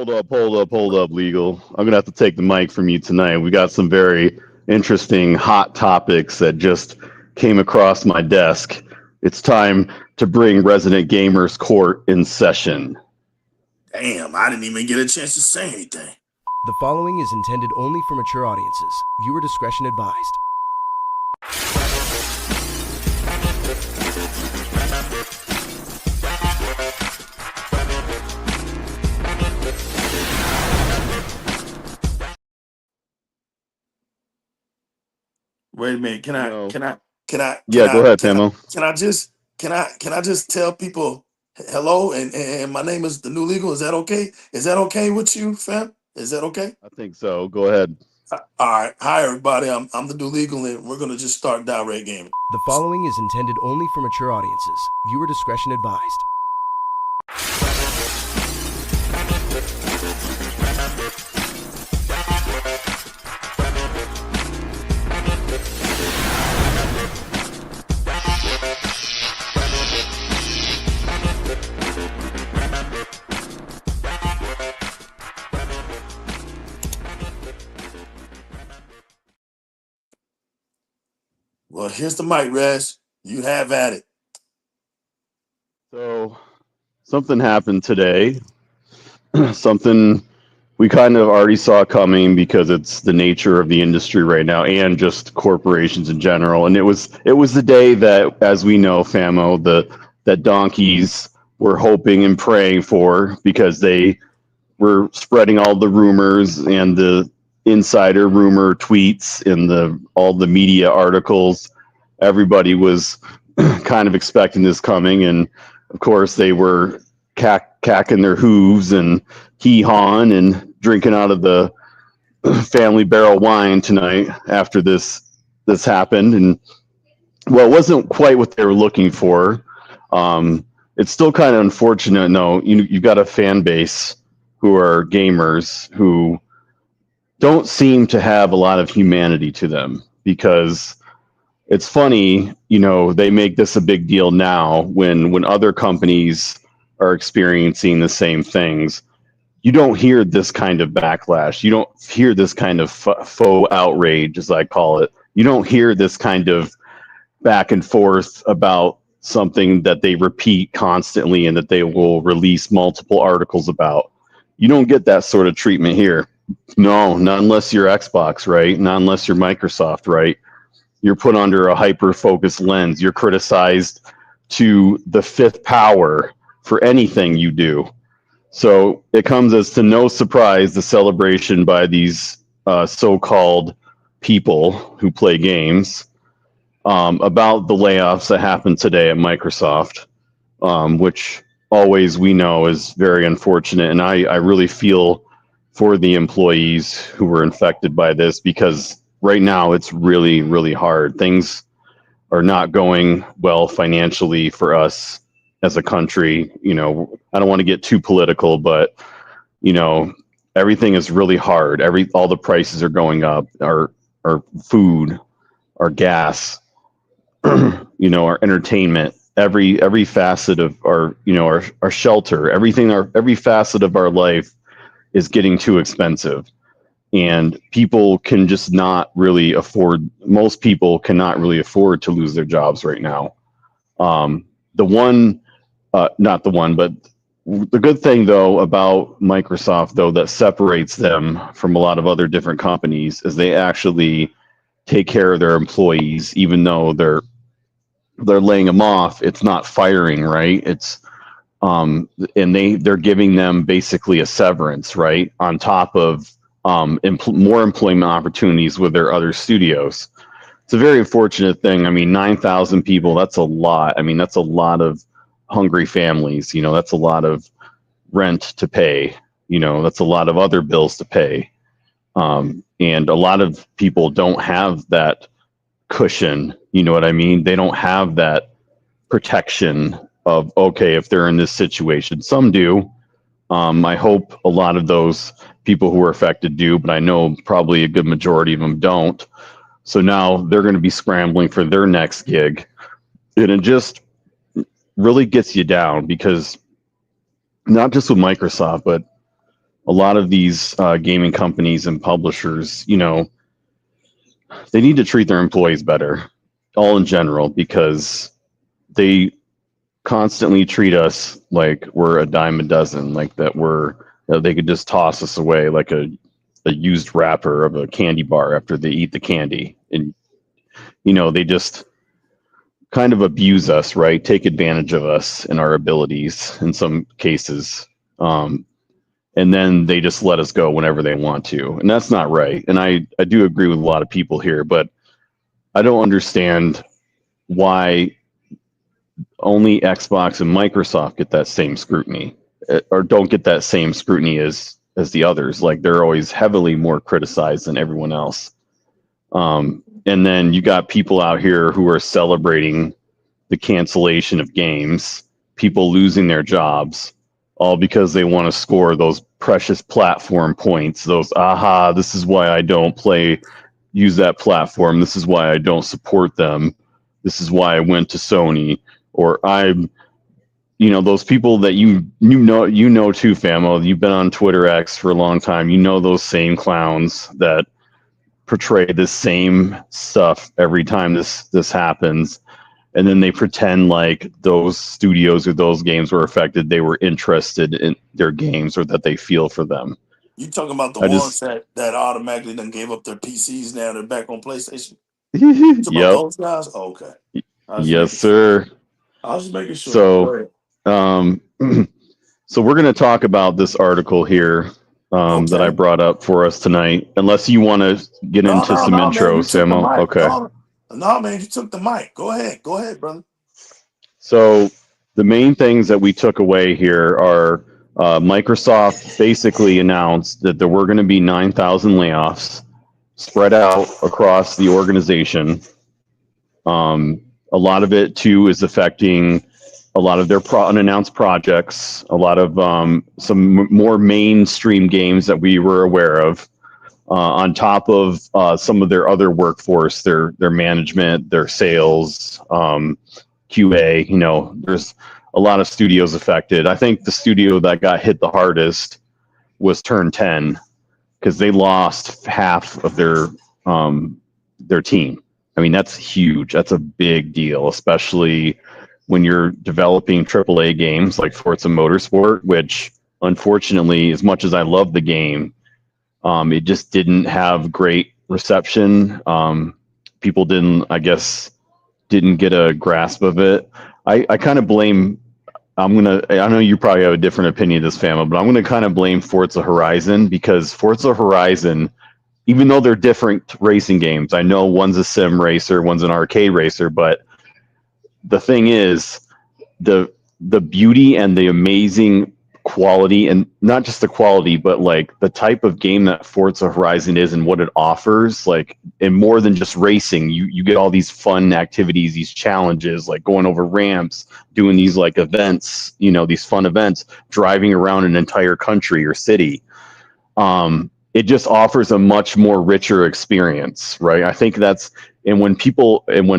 Hold up, legal. I'm gonna have to take the mic from you tonight. We got some very interesting hot topics that just came across my desk. It's time to bring Resident Gamers Court in session. Damn, I didn't even get a chance to say anything. The following is intended only for mature audiences. Viewer discretion advised. Wait a minute. Can I? Yeah, go ahead, Memo. Can I just tell people hello and my name is the new legal? Is that okay? Is that okay with you, fam? Is that okay? I think so. Go ahead. All right. Hi, everybody. I'm the new legal, and we're gonna just start Di-RRec gaming. The following is intended only for mature audiences. Viewer discretion advised. Well, here's the mic, Rez. You have at it. So, something happened today. Something we kind of already saw coming because it's the nature of the industry right now and just corporations in general. And it was the day that, as we know, Famo, that donkeys were hoping and praying for, because they were spreading all the rumors and the insider rumor tweets and all the media articles. Everybody was kind of expecting this coming, and of course they were cacking their hooves and hee-hawing and drinking out of the family barrel wine tonight after this happened. And well, it wasn't quite what they were looking for. It's still kind of unfortunate. No, you've got a fan base who are gamers who don't seem to have a lot of humanity to them, because it's funny, they make this a big deal now when other companies are experiencing the same things. You don't hear this kind of backlash. You don't hear this kind of faux outrage, as I call it. You don't hear this kind of back and forth about something that they repeat constantly and that they will release multiple articles about. You don't get that sort of treatment here. No, not unless you're Xbox, right? Not unless you're Microsoft, right? You're put under a hyper-focused lens. You're criticized to the fifth power for anything you do. So it comes as to no surprise, the celebration by these so-called people who play games about the layoffs that happened today at Microsoft, which always we know is very unfortunate. And I really feel for the employees who were infected by this, because right now it's really, really hard. Things are not going well financially for us as a country. I don't want to get too political, but everything is really hard. All the prices are going up. Our food, our gas, our entertainment, every facet of our shelter, every facet of our life is getting too expensive, and people can just not really afford. Most people cannot really afford to lose their jobs right now. Not the one, but the good thing though about Microsoft though that separates them from a lot of other different companies is they actually take care of their employees, even though they're laying them off. It's not firing, right? It's and they're giving them basically a severance, right, on top of more employment opportunities with their other studios. It's a very unfortunate thing. 9,000 people, that's a lot. That's a lot of hungry families. That's a lot of rent to pay. That's a lot of other bills to pay. And a lot of people don't have that cushion. You know what I mean? They don't have that protection of, okay, if they're in this situation. Some do. I hope a lot of those people who are affected do, but I know probably a good majority of them don't. So now they're going to be scrambling for their next gig. And it just really gets you down, because not just with Microsoft, but a a lot of these gaming companies and publishers, you know, they need to treat their employees better, all in general, because they constantly treat us like we're a dime a dozen, like that they could just toss us away like a used wrapper of a candy bar after they eat the candy. And, you know, they just kind of abuse us, right? Take advantage of us and our abilities in some cases. And then they just let us go whenever they want to. And that's not right. And I do agree with a lot of people here, but I don't understand why only Xbox and Microsoft get that same scrutiny, or don't get that same scrutiny as the others. Like, they're always heavily more criticized than everyone else. And then you got people out here who are celebrating the cancellation of games, people losing their jobs, all because they want to score those precious platform points, those, aha, this is why I don't use that platform. This is why I don't support them. This is why I went to Sony. Or you know, those people that you know too, Famo. You've been on Twitter X for a long time. You know those same clowns that portray the same stuff every time this happens, and then they pretend like those studios or those games were affected. They were interested in their games, or that they feel for them. You talking about the ones that automatically done gave up their PCs, now they're back on PlayStation? About those guys? Oh, okay. Yes, sir. I was just making sure. So we're going to talk about this article here that I brought up for us tonight. Unless you want to get into some intro, Samo. Okay. No, man, you took the mic. Go ahead, brother. So the main things that we took away here are Microsoft basically announced that there were going to be 9,000 layoffs spread out across the organization. A lot of it, too, is affecting a lot of their unannounced projects, a lot of some more mainstream games that we were aware of, on top of some of their other workforce, their management, their sales, QA. You know, there's a lot of studios affected. I think the studio that got hit the hardest was Turn 10, because they lost half of their team. I mean, that's huge. That's a big deal, especially when you're developing AAA games like Forza Motorsport, which, unfortunately, as much as I love the game, it just didn't have great reception. People didn't get a grasp of it. I kind of blame, I know you probably have a different opinion of this, Fama, but I'm going to kind of blame Forza Horizon, because Forza Horizon, even though they're different racing games, I know one's a sim racer, one's an arcade racer, but the thing is, the beauty and the amazing quality, and not just the quality, but like the type of game that Forza Horizon is and what it offers, like, and more than just racing, you get all these fun activities, these challenges, like going over ramps, doing these like events, you know, these fun events, driving around an entire country or city. It just offers a much more richer experience, right? I think when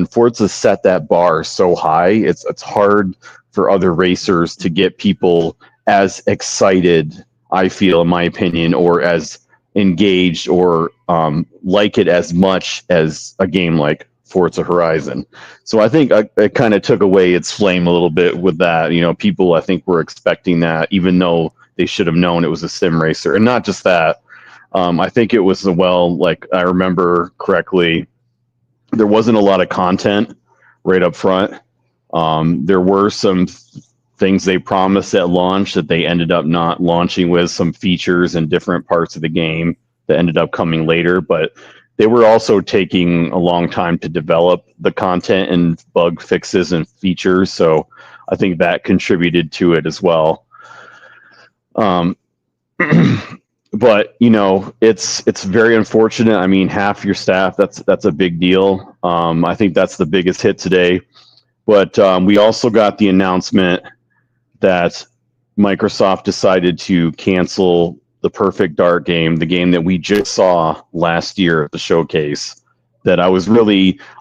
Forza set that bar so high, it's hard for other racers to get people as excited, I feel, in my opinion, or as engaged, or like it as much as a game like Forza Horizon. So I think it kind of took away its flame a little bit with that. You know, people, I think, were expecting that, even though they should have known it was a sim racer. And not just that, I think it was like, I remember correctly, there wasn't a lot of content right up front. There were some things they promised at launch that they ended up not launching with, some features in different parts of the game that ended up coming later, but they were also taking a long time to develop the content and bug fixes and features. So I think that contributed to it as well. But, you know, it's very unfortunate. I mean, half your staff, that's a big deal. I think that's the biggest hit today. But we also got the announcement that Microsoft decided to cancel the Perfect Dark game, the game that we just saw last year at the showcase, that I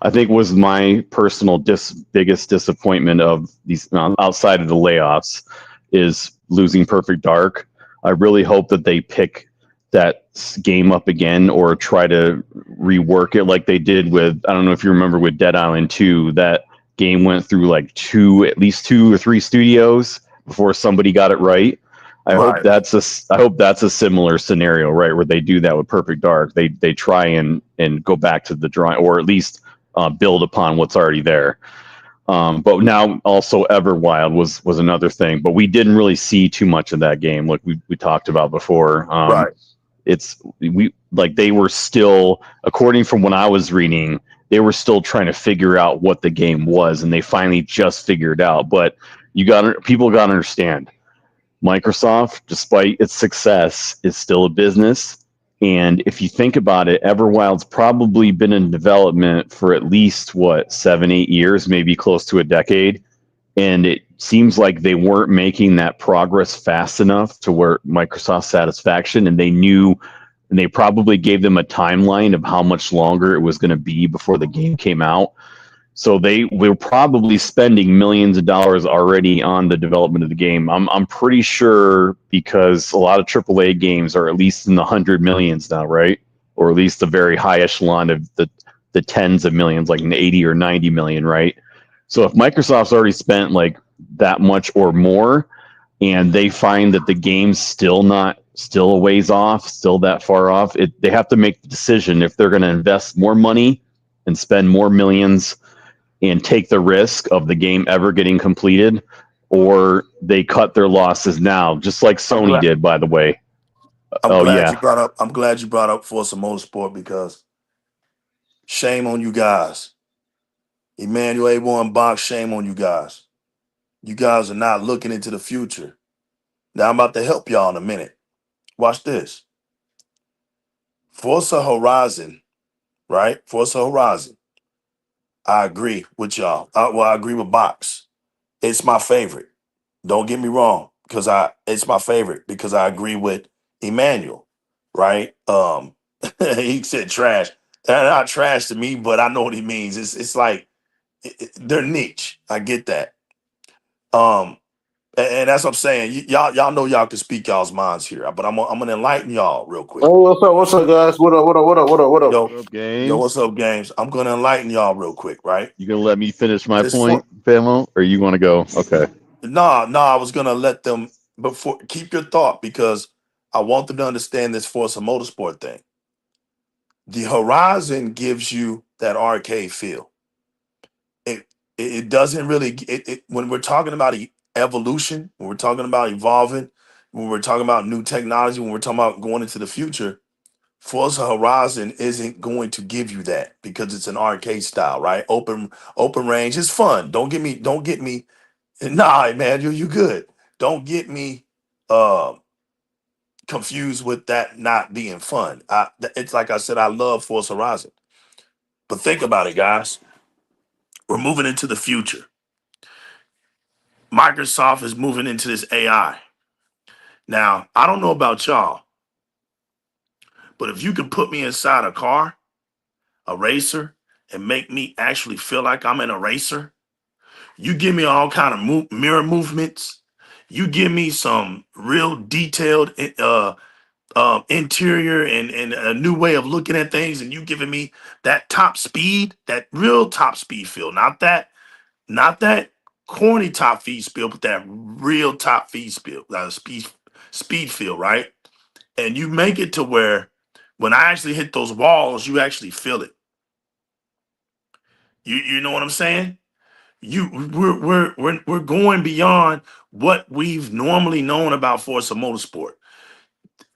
think was my personal biggest disappointment of these, outside of the layoffs, is losing Perfect Dark. I really hope that they pick that game up again or try to rework it like they did with, I don't know if you remember with Dead Island 2, that game went through like at least 2 or 3 studios before somebody got it right. I hope that's a similar scenario, right, where they do that with Perfect Dark. They try and go back to the drawing, or at least build upon what's already there. But now also Everwild was another thing, but we didn't really see too much of that game, like we talked about before. They were still, according from what I was reading, they were still trying to figure out what the game was, and they finally just figured out. But people got to understand, Microsoft, despite its success, is still a business. And if you think about it, Everwild's probably been in development for at least, 7-8 years, maybe close to a decade. And it seems like they weren't making that progress fast enough to where Microsoft's satisfaction, and they probably gave them a timeline of how much longer it was going to be before the game came out. So they were probably spending millions of dollars already on the development of the game. I'm pretty sure, because a lot of AAA games are at least in the 100 millions now, right? Or at least the very high echelon of the tens of millions, like an 80 or 90 million, right? So if Microsoft's already spent like that much or more, and they find that the game's still a ways off, still that far off, they have to make the decision if they're going to invest more money and spend more millions and take the risk of the game ever getting completed, or they cut their losses now, just like Sony did, by the way. I'm glad you brought up Forza Motorsport, because shame on you guys. Emmanuel A1 Box, shame on you guys. You guys are not looking into the future. Now I'm about to help y'all in a minute. Watch this. Forza Horizon, right? Forza Horizon. I agree with y'all. I agree with Box. It's my favorite. Don't get me wrong, because it's my favorite because I agree with Emmanuel, right? He said trash. They're not trash to me, but I know what he means. It's like they're niche. I get that. And that's what I'm saying. Y'all know y'all can speak y'all's minds here, but I'm gonna enlighten y'all real quick. Oh, what's up, guys? What up? Yo, What's up, games? Yo, what's up, games? I'm gonna enlighten y'all real quick, right? You gonna let me finish my point, Famo, or you want to go? Okay. No, I was gonna let them before. Keep your thought, because I want them to understand this Forza Motorsport thing. The Horizon gives you that arcade feel. It doesn't really. When we're talking about evolution, when we're talking about evolving, when we're talking about new technology, when we're talking about going into the future, Forza Horizon isn't going to give you that, because it's an arcade style, right? Open range is fun. Don't get me. Nah, man, you good. Don't get me confused with that not being fun. It's like I said, I love Forza Horizon. But think about it, guys. We're moving into the future. Microsoft is moving into this AI. Now, I don't know about y'all, but if you can put me inside a car, a racer, and make me actually feel like I'm in a racer, you give me all kind of mirror movements, you give me some real detailed interior and a new way of looking at things, and you giving me that top speed, that real top speed feel, not that corny top speed feel, but that real top speed feel, that speed feel, right? And you make it to where when I actually hit those walls, you actually feel it. You know what I'm saying? We're going beyond what we've normally known about Forza Motorsport.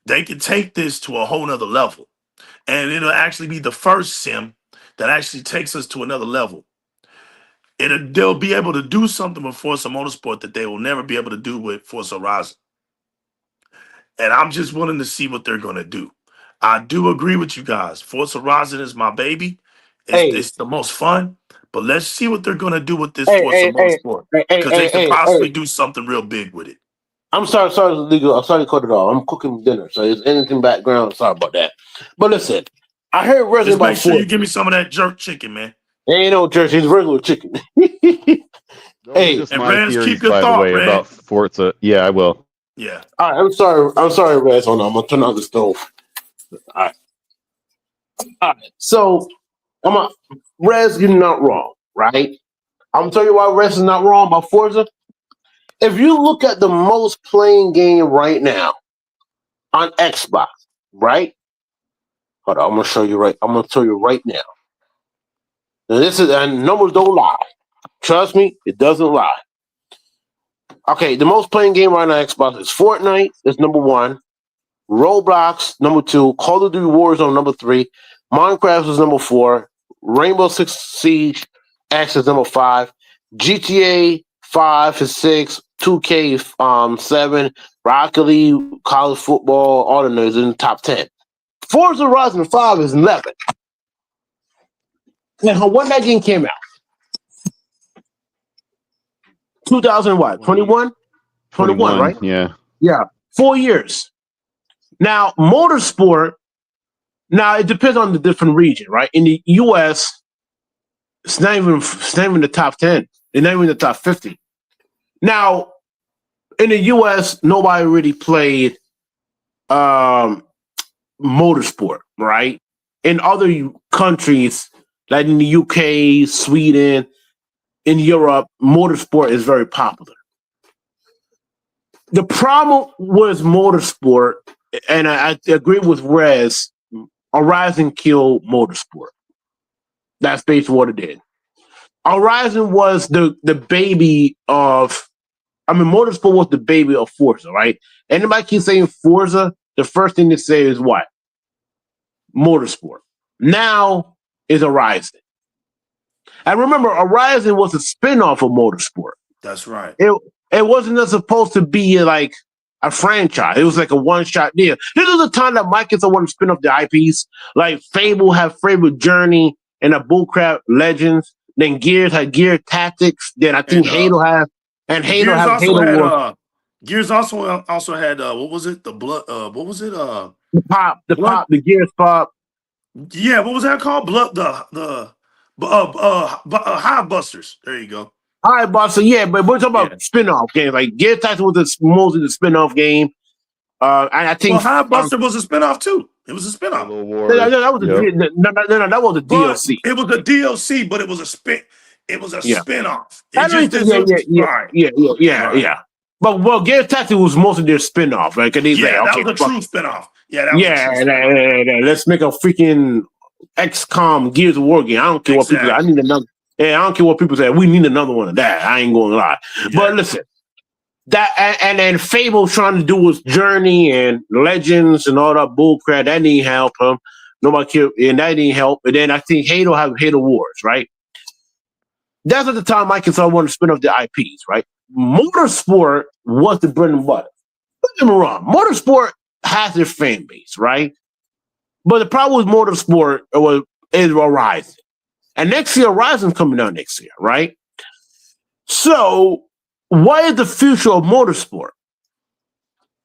They can take this to a whole nother level, and it'll actually be the first sim that actually takes us to another level. They'll be able to do something with Forza Motorsport that they will never be able to do with Forza Horizon. And I'm just willing to see what they're going to do. I do agree with you guys. Forza Horizon is my baby. It's the most fun. But let's see what they're going to do with this Forza Motorsport, because they could possibly do something real big with it. I'm sorry, legal. I'm sorry to cut it off. I'm cooking dinner, so if anything background, sorry about that. But listen, I heard Resident Just Evil. make sure you give me some of that jerk chicken, man. Ain't no jerk, it's regular chicken. Hey, just and my Rez, theories, keep your by thought, the way, Rez. about Forza. Yeah, I will. Yeah. All right, I'm sorry, Rez. Hold on, I'm gonna turn on the stove. All right. So Rez, you're not wrong, right? I'm gonna tell you why Rez is not wrong about Forza. If you look at the most playing game right now on Xbox, right? Hold on, I'm gonna show you right. I'm gonna show you right now. Now this is, and numbers don't lie. Trust me, it doesn't lie. Okay, the most playing game right now on Xbox is Fortnite. That's number 1. Roblox number 2. Call of Duty Warzone number 3. Minecraft is number 4. Rainbow Six Siege X is number 5. GTA 5 is 6. 2K 7. Rocket League, college football, all the nerds in the top 10. Forza Horizon 5 is 11. And when that game came out? 2000 what? 21? 21, right? Yeah. Yeah. 4 years. Now, motorsport, now it depends on the different region, right? In the US, it's not even the top 10. It's not even the top 50. Now, in the US, nobody really played motorsport, right? In other countries, like in the UK, Sweden, in Europe, motorsport is very popular. The problem with motorsport, and I agree with Rez, Horizon killed motorsport. That's basically what it did. Horizon was the baby of, motorsport was the baby of Forza, right? Anybody keeps saying Forza, the first thing they say is what? Motorsport. Now is Horizon. And remember, Horizon was a spin-off of motorsport. That's right. It wasn't supposed to be like a franchise. It was like a one-shot deal. This is the time that Microsoft wanted to spin off the IPs. Like Fable had Fable Journey and a Bullcrap Legends. Then Gears had Gear Tactics. Then I think Halo had, and Halo Gears had also Halo had War. Gears also had what was it? The blood what was it? The Gears Pop. Yeah, what was that called? Blood Hive Busters. There you go. All right, boss. So yeah, but we're talking about spin-off games. Like Gear Tactics was mostly the spin-off game. And I think Hive Buster was a spin-off too. It was a spin-off. That was that was a DLC. It was a DLC, but it was a spin-off. Yeah. But Gear Tactics was mostly their spin-off, right? That was a true spin-off. Let's make a freaking XCOM Gears of War game. I don't care what people say. I need another. Yeah, I don't care what people say. We need another one of that. I ain't going to lie. Yeah. But listen, that and then Fable trying to do his Journey and Legends and all that bullcrap, that didn't help him. Nobody cared, and that didn't help. And then I think Halo have Halo Wars, right? That's at the time Microsoft wanted to spin off the IPs, right? Motorsport was the bread and butter. Don't get me wrong. Motorsport has their fan base, right? But the problem with Motorsport is Horizon. And next year, Horizon's coming out next year, right? So, what is the future of motorsport?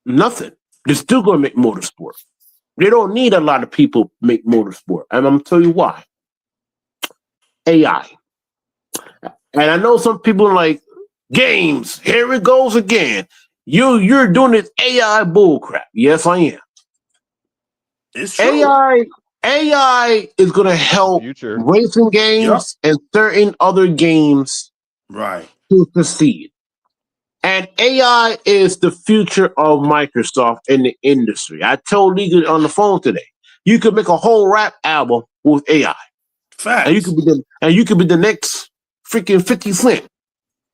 Nothing. They're still going to make motorsport. They don't need a lot of people to make motorsport. And I'm going to tell you why. AI. And I know some people are like, games, here it goes again. You're doing this AI bullcrap. Yes, I am. It's true. AI is going to help racing games and certain other games to succeed. And AI is the future of Microsoft in the industry. I told Liga on the phone today, you could make a whole rap album with AI. Facts. And you could be the next freaking 50 Cent.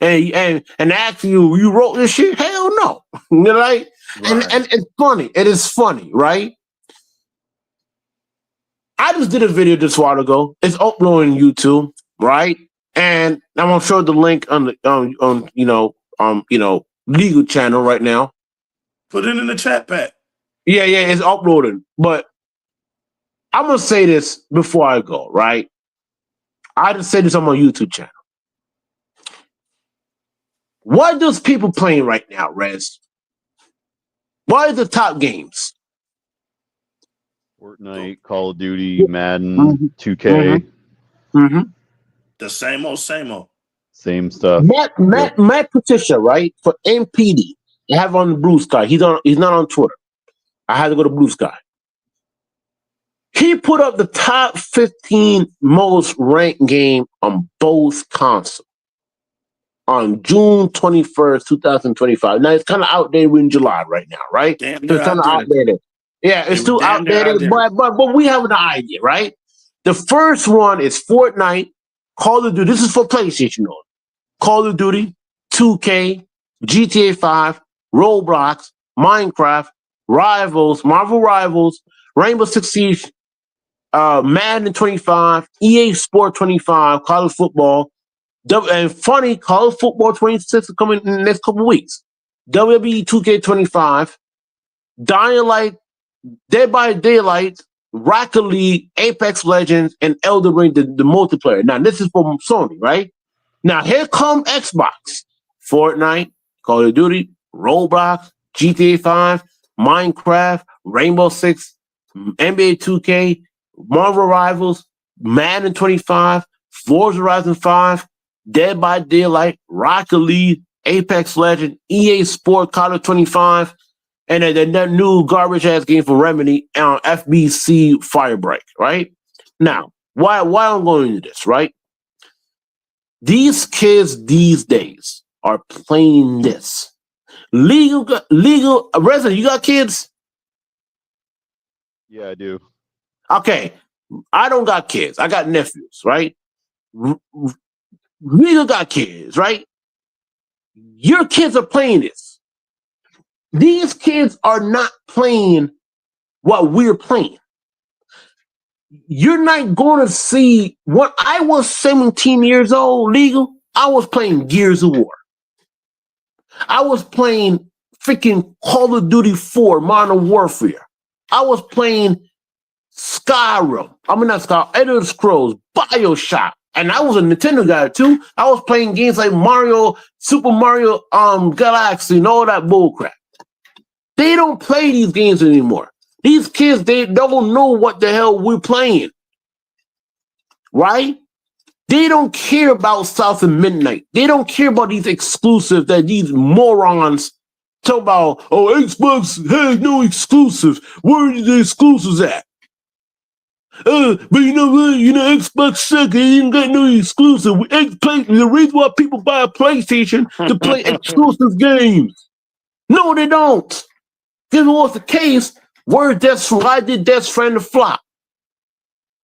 And ask you wrote this shit? Hell no. You know, right? And it's funny. It is funny, right? I just did a video this while ago. It's uploading on YouTube, right? And I'm gonna show the link on the legal channel right now. Put it in the chat, Pat. Yeah, it's uploading. But I'm gonna say this before I go, right? I just say this on my YouTube channel. What are those people playing right now, Rez? What are the top games? Fortnite, Call of Duty, Madden, 2K. The same old. Same stuff. Matt Patricia, right? For MPD. I have on the Blue Sky. He's not on Twitter. I had to go to Blue Sky. He put up the top 15 most ranked game on both consoles on June 21st, 2025. Now, it's kind of outdated. We're in July right now, right? Damn, So it's kind of outdated. Yeah, it's still outdated, but we have an idea, right? The first one is Fortnite, Call of Duty. This is for PlayStation only. Call of Duty, 2K, GTA 5, Roblox, Minecraft, Rivals, Marvel Rivals, Rainbow Six Siege, Madden 25, EA Sport 25, college football, and funny, college football 26 is coming in the next couple of weeks. WWE 2K25, Dying Light, Dead by Daylight, Rocket League, Apex Legends, and Elden Ring, the multiplayer. Now, this is from Sony, right? Now, here come Xbox. Fortnite, Call of Duty, Roblox, GTA 5, Minecraft, Rainbow Six, NBA 2K, Marvel Rivals, Madden 25, Forza Horizon 5, Dead by Daylight, Rocket League, Apex Legends, EA Sport, Call of 25, and then that new garbage-ass game for Remedy on FBC Firebreak, right? Now, why I'm going into this, right? These kids these days are playing this. Legal, Resident, you got kids? Yeah, I do. Okay, I don't got kids. I got nephews, right? Legal got kids, right? Your kids are playing this. These kids are not playing what we're playing. You're not going to see when I was 17 years old, legal, I was playing Gears of War. I was playing freaking Call of Duty 4, Modern Warfare. I was playing Skyrim. I mean, not Skyrim, Elder Scrolls, BioShock. And I was a Nintendo guy too. I was playing games like Mario, Super Mario Galaxy, and all that bullcrap. They don't play these games anymore. These kids, they don't know what the hell we're playing. Right? They don't care about South and Midnight. They don't care about these exclusives that these morons talk about. Oh, Xbox has no exclusives. Where are the exclusives at? But you know what? Xbox sucks. They ain't got no exclusive. The reason why people buy a PlayStation to play exclusive games. No, they don't. If it was the case, why did Death Stranding flop?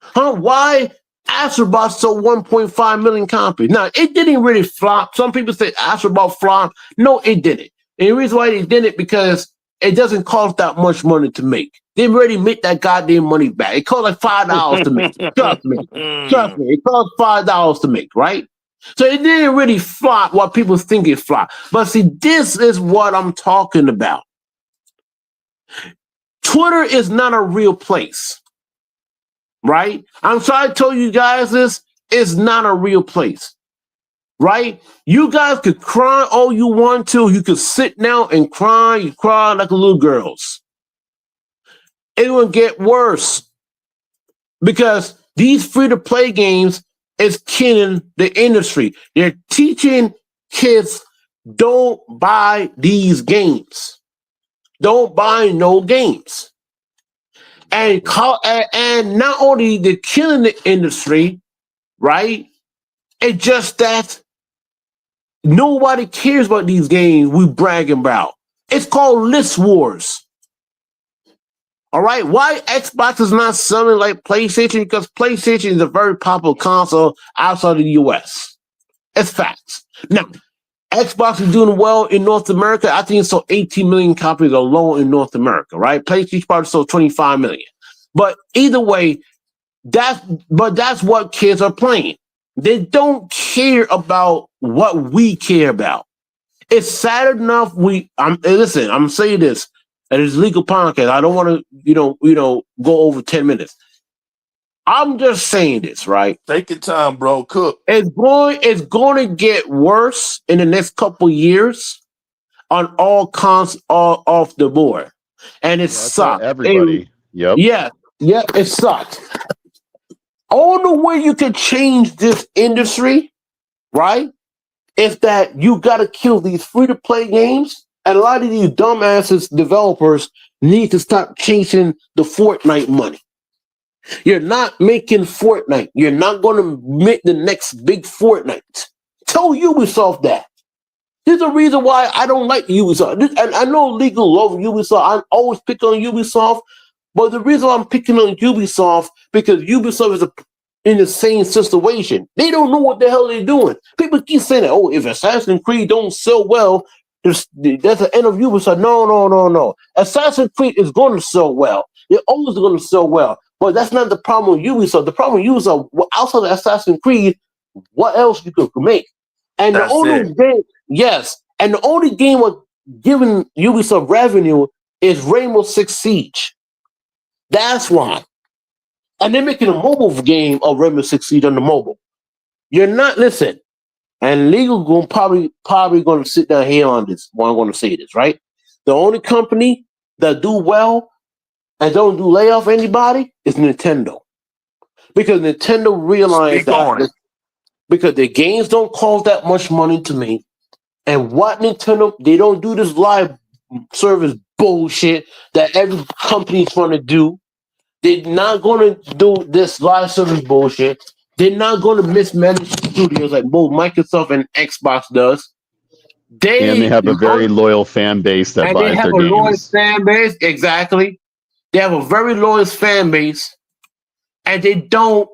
Huh? Why Astrobot sold 1.5 million copies? Now, it didn't really flop. Some people say Astrobot flopped. No, it didn't. And the reason why they didn't because it doesn't cost that much money to make. They already make that goddamn money back. It costs like $5 to make. Trust me. It costs $5 to make, right? So it didn't really flop what people think it flopped. But see, this is what I'm talking about. Twitter is not a real place, right? I'm trying to tell you guys this. It's not a real place, right? You guys could cry all you want to. You could sit down and cry. You cry like little girls. It will get worse because these free-to-play games is killing the industry. They're teaching kids, don't buy these games. Don't buy no games. And not only they're killing the industry, right? It's just that nobody cares about these games we bragging about. It's called list wars. All right, why Xbox is not selling like PlayStation? Because PlayStation is a very popular console outside of the US. It's facts. Now, Xbox is doing well in North America. I think it sold 18 million copies alone in North America, right? PlayStation probably sold 25 million. But either way, that's what kids are playing. They don't care about what we care about. It's sad enough. Listen, I'm saying this. And it's legal podcast. I don't want to, go over 10 minutes. I'm just saying this, right? Take your time, bro. Cook. It's going to get worse in the next couple years on all off the board, and it sucks. Everybody. Yep. Yeah, it sucks. Only way you can change this industry, right, is that you got to kill these free-to-play games And a lot of these dumbasses developers need to stop chasing the Fortnite money. You're not making Fortnite. You're not going to make the next big Fortnite. Tell Ubisoft that. There's a reason why I don't like Ubisoft. And I know legal love Ubisoft. I always pick on Ubisoft. But the reason why I'm picking on Ubisoft, because Ubisoft is in the same situation. They don't know what the hell they're doing. People keep saying that, oh, if Assassin's Creed don't sell well, that's the end of Ubisoft. No. Assassin's Creed is going to sell well. They're always going to sell well. But that's not the problem with Ubisoft. The problem with Ubisoft, outside of Assassin's Creed, what else you could make? And That's the only game, yes, and the only game with giving Ubisoft revenue is Rainbow Six Siege. That's why. And they're making a mobile game of Rainbow Six Siege on the mobile. You're not, listen, and legal going probably going to sit down here on this. Well, I'm going to say this, right? The only company that do well and don't do layoff anybody is Nintendo. Because Nintendo realized that because their games don't cost that much money to me. And what Nintendo, they don't do this live service bullshit that every company's trying to do. They're not going to do this live service bullshit. They're not going to mismanage studios like both Microsoft and Xbox does. And they have a very loyal fan base that buys their games. And they have a loyal fan base, exactly. They have a very loyal fan base, and they don't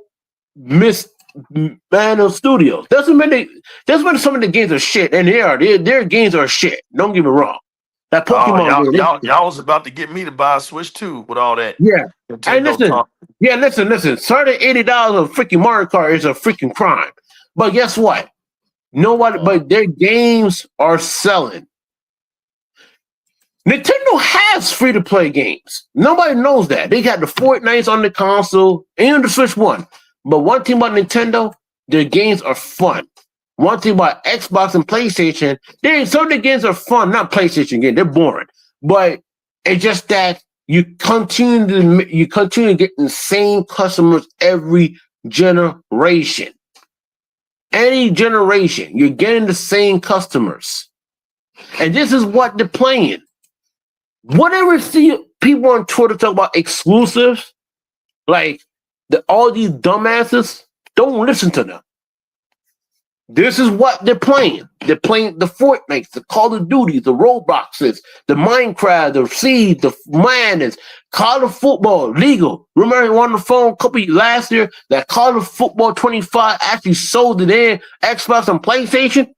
mismanage studios. Doesn't mean some of the games are shit, and their games are shit. Don't get me wrong. That Pokemon y'all was about to get me to buy a Switch 2 with all that. Yeah. And listen. Starting $80 of freaking Mario Kart is a freaking crime. But guess what? But their games are selling. Nintendo has free-to-play games. Nobody knows that. They got the Fortnites on the console and the Switch 1. But one thing about Nintendo, their games are fun. One thing about Xbox and PlayStation, some of the games are fun, not PlayStation games. They're boring. But it's just that you continue to get the same customers every generation. Any generation, you're getting the same customers. And this is what they're playing. Whenever see people on Twitter talk about exclusives, like all these dumbasses, don't listen to them. This is what they're playing. They're playing the Fortnites, the Call of Duty, the Robloxes, the Minecraft, the Seed, the Madness, Call of Football, legal. Remember on the phone a couple last year that Call of Football 25 actually sold it in Xbox and PlayStation?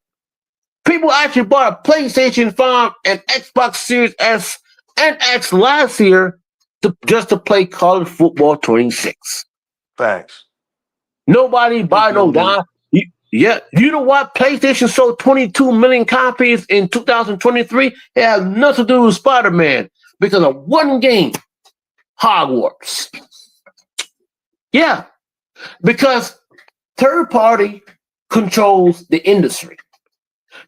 People actually bought a PlayStation 5 and Xbox Series S and X last year just to play Call of Football 26. Facts. Nobody buy no dime. Yeah, you know what? PlayStation sold 22 million copies in 2023. It has nothing to do with Spider-Man because of one game, Hogwarts. Yeah, because third party controls the industry.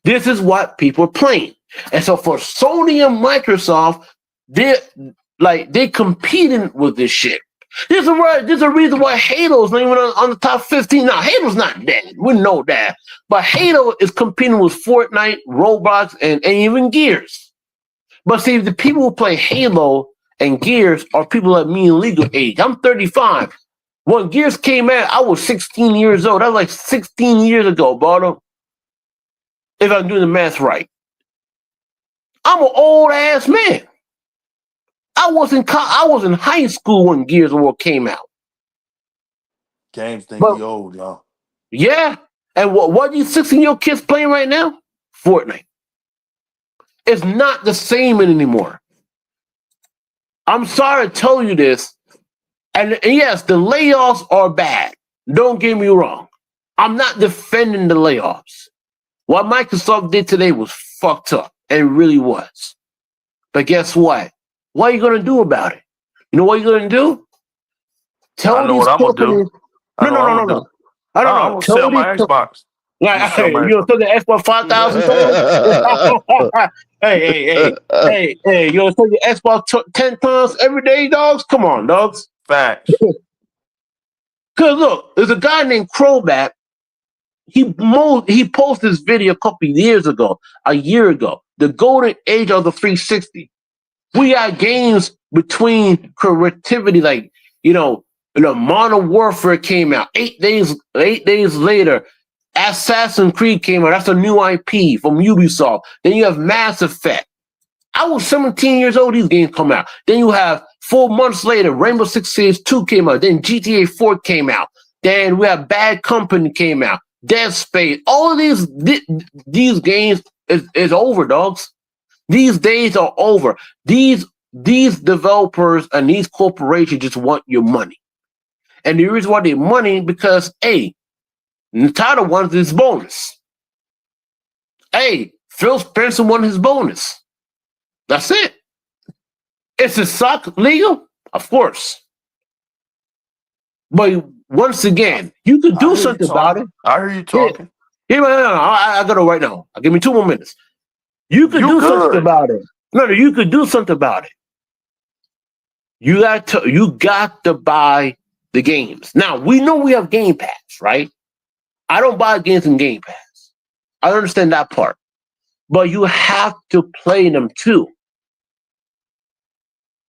This is what people are playing. And so for Sony and Microsoft, they're competing with this shit. There's a reason why Halo's not even on the top 15. Now, Halo's not dead. We know that. But Halo is competing with Fortnite, Roblox, and even Gears. But see, the people who play Halo and Gears are people like me in legal age. I'm 35. When Gears came out, I was 16 years old. That was like 16 years ago, brother. If I'm doing the math right. I'm an old-ass man. I was in high school when Gears of War came out. Games think we old, y'all. Yeah. And what these 16-year-old kids playing right now? Fortnite. It's not the same anymore. I'm sorry to tell you this. And yes, the layoffs are bad. Don't get me wrong. I'm not defending the layoffs. What Microsoft did today was fucked up. It really was. But guess what? What are you going to do about it? You know what you're going to do? I know what I'm going to do. No. I don't know. I'm going to sell my Xbox. Hey, you going to sell the Xbox 5,000 times? Hey, you going to sell your Xbox 10 times every day, dogs? Come on, dogs. Facts. Because look, there's a guy named Crowback. He posted this video a year ago, the golden age of the 360. We got games between creativity, like, Modern Warfare came out 8 days later. Assassin's Creed came out. That's a new IP from Ubisoft. Then you have Mass Effect. I was 17 years old. These games come out. Then you have 4 months later, Rainbow Six Siege 2 came out. Then GTA 4 came out. Then we have Bad Company came out. Dead Space. All of these games is over, dogs. These days are over. These developers and these corporations just want your money. And the reason why they money because, hey, the title wants his bonus. Hey, Phil Spencer won his bonus. That's it. Is it suck legal? Of course. But once again, you could do something about it. I hear you talking. Yeah, I got it right now. Give me 2 more minutes. You could do something about it. No, you could do something about it. You got to buy the games. Now, we know we have Game Pass, right? I don't buy games in Game Pass. I understand that part. But you have to play them too.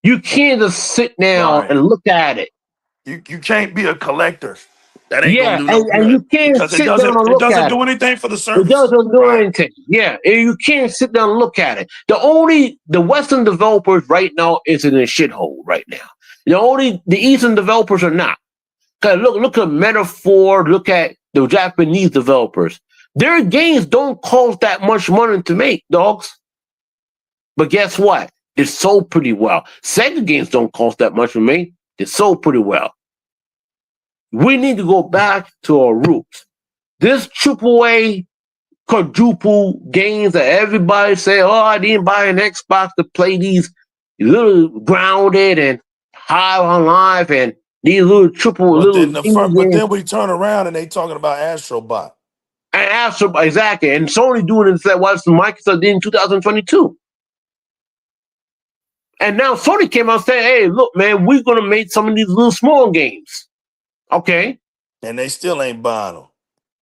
You can't just sit down and look at it. You can't be a collector. That ain't gonna do no and you can't sit down and look at it. It doesn't do anything for the service. It doesn't do anything. Yeah, and you can't sit down and look at it. The Western developers right now is in a shithole right now. The Eastern developers are not. Cause look at Metaphor. Look at the Japanese developers. Their games don't cost that much money to make, dogs. But guess what? They sold pretty well. Sega games don't cost that much to make. They sold pretty well. We need to go back to our roots. This AAA quadruple games that everybody say, oh, I didn't buy an Xbox to play these little Grounded and High on Life and these little but then we turn around and they talking about Astrobot. And Astrobot, exactly. And Sony doing it that what Microsoft did in 2022. And now Sony came out saying, hey, look, man, we're going to make some of these little small games. Okay. And they still ain't buying them.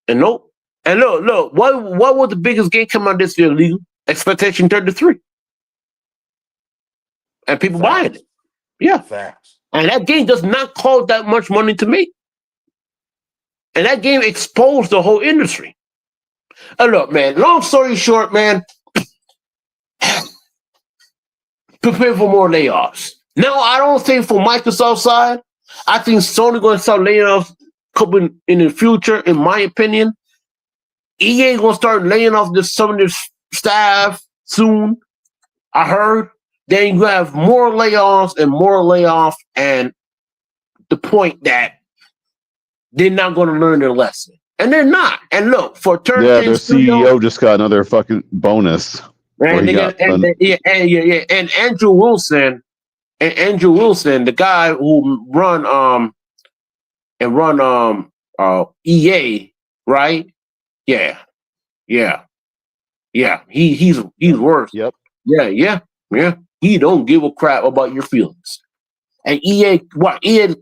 And nope. And look, what was the biggest game come out this year, legal? Expectation 33. And people buying it. Yeah. Facts. And that game does not cost that much money to make. And that game exposed the whole industry. And look, man, long story short, man, prepare for more layoffs. Now, I don't think for Microsoft side, I think Sony going to start laying off coming in the future, in my opinion. EA going to start laying off some of their staff soon, I heard. Then you have more layoffs, and the point that they're not going to learn their lesson. And they're not. And look, for turn their CEO just got another fucking bonus. And Andrew Wilson, the guy who run EA, right? Yeah. He's worse. Yep. Yeah. He don't give a crap about your feelings. And EA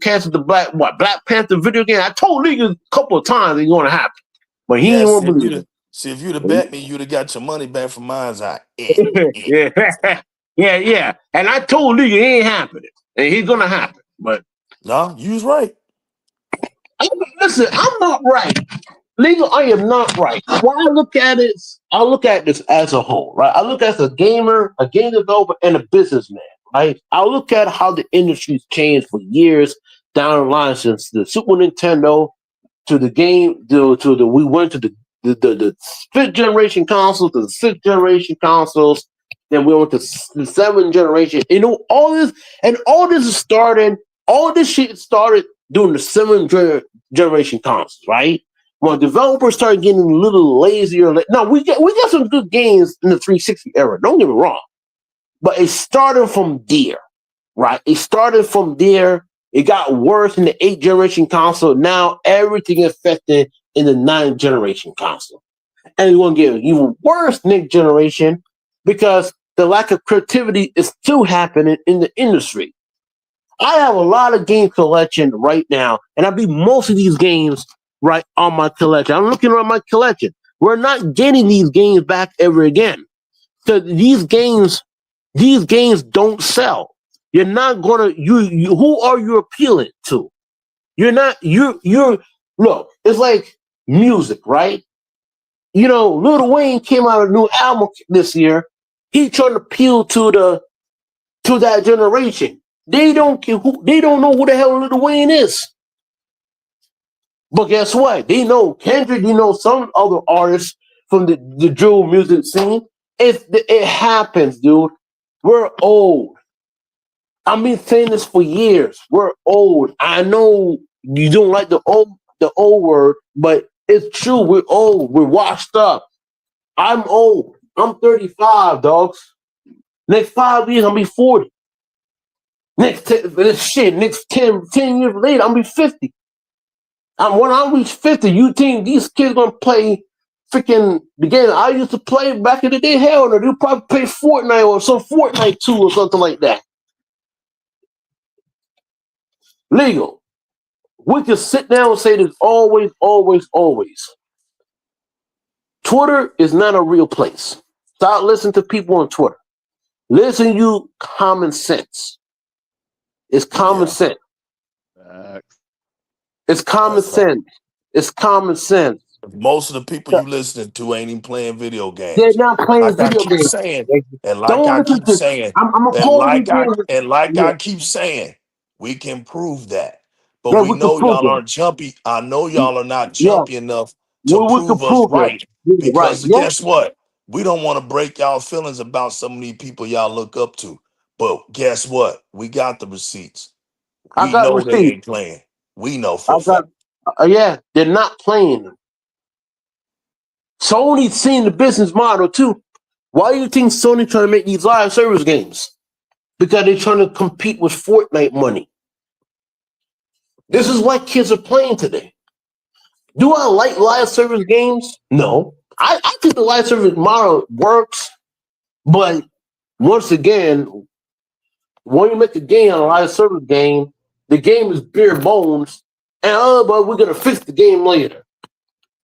canceled the Black Panther video game. I told niggas a couple of times it's gonna happen, but he ain't want to believe it. See, if you'd have bet me, you'd have got your money back from mine's eye. Yeah. And I told niggas it ain't happening, and he's gonna happen. But no, you was right. Listen, I'm not right. Legal, I am not right. When I look at this as a whole, right? I look as a gamer, a game developer, and a businessman, right? I look at how the industry's changed for years down the line since the Super Nintendo to the game, we went to the fifth generation consoles, to the sixth generation consoles, then we went to the seventh generation. You know, all this shit started during the seventh generation consoles, right? When developers started getting a little lazier. Now, we got some good games in the 360 era, don't get me wrong. But it started from there, right? It started from there. It got worse in the 8th generation console. Now, everything is affected in the 9th generation console. And it's going to get even worse next generation because the lack of creativity is still happening in the industry. I have a lot of game collection right now, and I beat most of these games right on my collection. I'm looking at my collection. We're not getting these games back ever again. So these games don't sell. You're not gonna you who are you appealing to? You're not you're look, it's like music, right? You know, Lil Wayne came out with a new album this year. He trying to appeal to that generation. They don't care they don't know who the hell Lil Wayne is. But guess what? They know Kendrick, you know some other artists from the drill music scene. It happens, dude. We're old. I've been saying this for years. We're old. I know you don't like the old word, but it's true. We're old. We're washed up. I'm old. I'm 35, dogs. Next 5 years, I'll be 40. Next 10 years later, I'll be 50. When I reach 50, you think these kids gonna play freaking the game I used to play back in the day? Hell no, they'll probably play Fortnite or some Fortnite 2 or something like that. Legal. We can sit down and say this always, always, always. Twitter is not a real place. Stop listening to people on Twitter. Listen, you common sense. It's common sense. It's common sense. It's common sense. Most of the people you listening to ain't even playing video games. They're not playing video games. I keep saying, we can prove that. But we know y'all aren't jumpy. I know y'all are not jumpy enough to prove us right. Because guess what? We don't want to break y'all feelings about some of these people y'all look up to. But guess what? We got the receipts. We know they ain't playing. We know for a fact. Yeah, they're not playing them. Sony's seeing the business model too. Why do you think Sony trying to make these live service games? Because they're trying to compete with Fortnite money. This is what kids are playing today. Do I like live service games? No. I think the live service model works, but once again, when you make a game on a live service game, the game is bare bones, and but we're gonna fix the game later.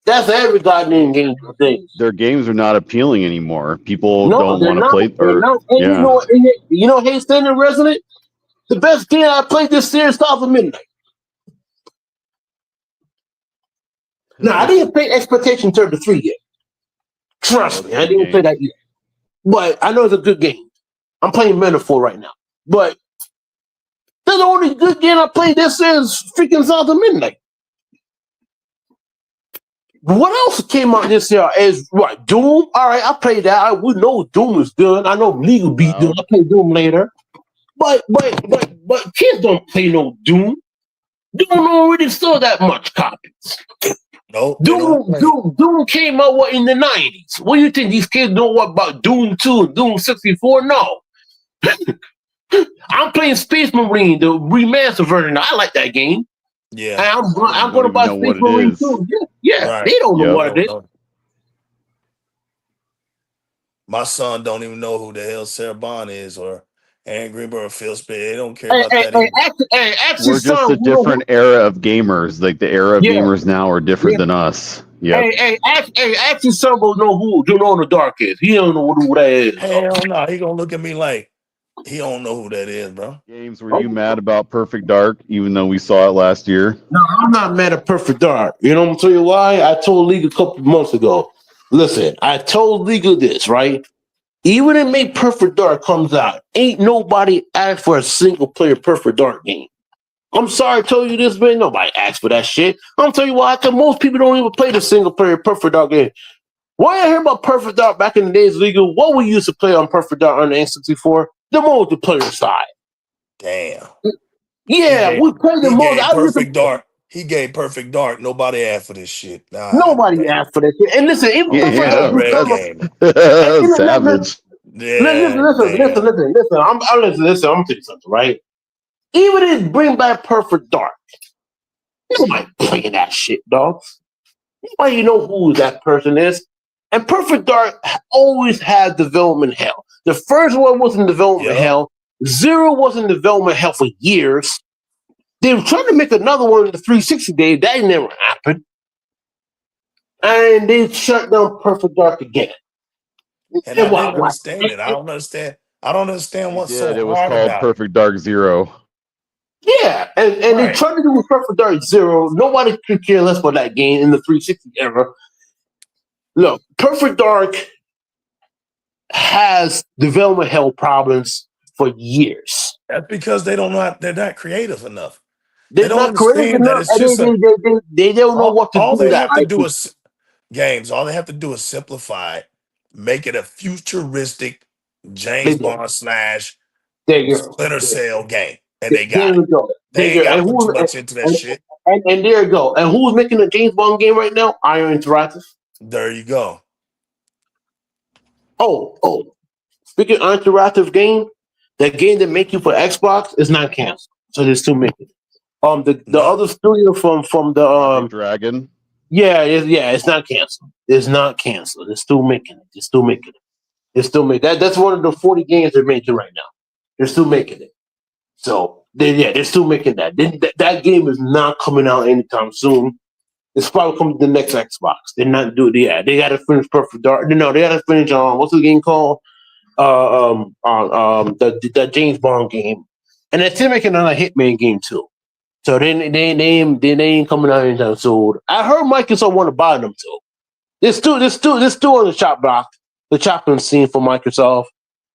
That's every goddamn game today. Their games are not appealing anymore. People don't want to play. You know, Hey Standing Resident, the best game I played this series started at midnight. Now I didn't play Expectation 33 yet. Trust me, I didn't play that yet. But I know it's a good game. I'm playing Metaphor right now. But that's the only good game I played this series freaking South of Midnight. What else came out this year is what? Doom? All right, I played that. We know Doom is good. I know Legal beat Doom. I play Doom later. But kids don't play no Doom. Doom already sold that much copies. No, Doom came out in the 90s. What do you think? These kids know what about Doom 2 and Doom 64? No. I'm playing Space Marine, the remastered version. I like that game. Yeah. And I'm going to buy Space Marine too. Yeah. Right. They don't know what it is. My son don't even know who the hell Sarah Bond is or Aaron Greenberg or Phil Spade. They don't care about that. We're just a different era of gamers. Like the era of gamers now are different than us. Yeah. Actually, son will know who Juno in the Dark is. He don't know who that is. Hell no. He gonna look at me like he don't know who that is, bro. James, were you mad about Perfect Dark, even though we saw it last year? No, I'm not mad at Perfect Dark. You know what I'm telling you why? I told League a couple months ago. Listen, I told League this, right? Even if Make Perfect Dark comes out, ain't nobody asked for a single player Perfect Dark game. I'm sorry I told you this, man. Nobody asked for that shit. I'm telling you why, because most people don't even play the single player Perfect Dark game. When I heard about Perfect Dark back in the days, Legal, what we used to play on Perfect Dark on the N64? The multiplayer side. Damn. Yeah, we played the Perfect Dark. He gave Perfect Dark. Nobody asked for this shit. Nah, nobody asked for this shit. And listen, even savage. Listen. I'm gonna tell you something, right? Even if it bring back Perfect Dark, nobody playing that shit, dogs. Nobody know who that person is. And Perfect Dark always had development hell. The first one was in development hell. Zero was in development hell for years. They were trying to make another one in the 360 days. That never happened. And they shut down Perfect Dark again. and I didn't understand it. I don't understand. I don't understand He what's did. so It was hard called about it. Perfect Dark Zero. Yeah, and they tried to do with Perfect Dark Zero. Nobody could care less about that game in the 360 era. Look, Perfect Dark has development hell problems for years. That's because they don't know. They're not creative enough. They're They don't not creative understand that enough, it's and just they don't know what to do all with they that have to do IP. is games. All they have to do is simplify it, make it a futuristic James Bond slash There you go. Splinter Cell game, and they There got it. we go. They ain't got to put too much into that shit. And there you go. And who's making a James Bond game right now? Iron Interactive. There you go. Oh. Speaking of interactive game, that game that make you for Xbox is not canceled. So they're still making it. The other studio from the Dragon. Yeah, it's not canceled. It's not canceled. They're still making it. They're still making that. That's one of the 40 games they're making right now. They're still making it. So they're still making that. That game is not coming out anytime soon. It's probably coming to the next Xbox. They're not doing. Yeah, they got to finish Perfect Dark. No, they got to finish what's the game called? The James Bond game, and they're still making another Hitman game too. So they ain't coming out anytime soon. I heard Microsoft want to buy them too. They're still on the chop block, the chopping scene for Microsoft.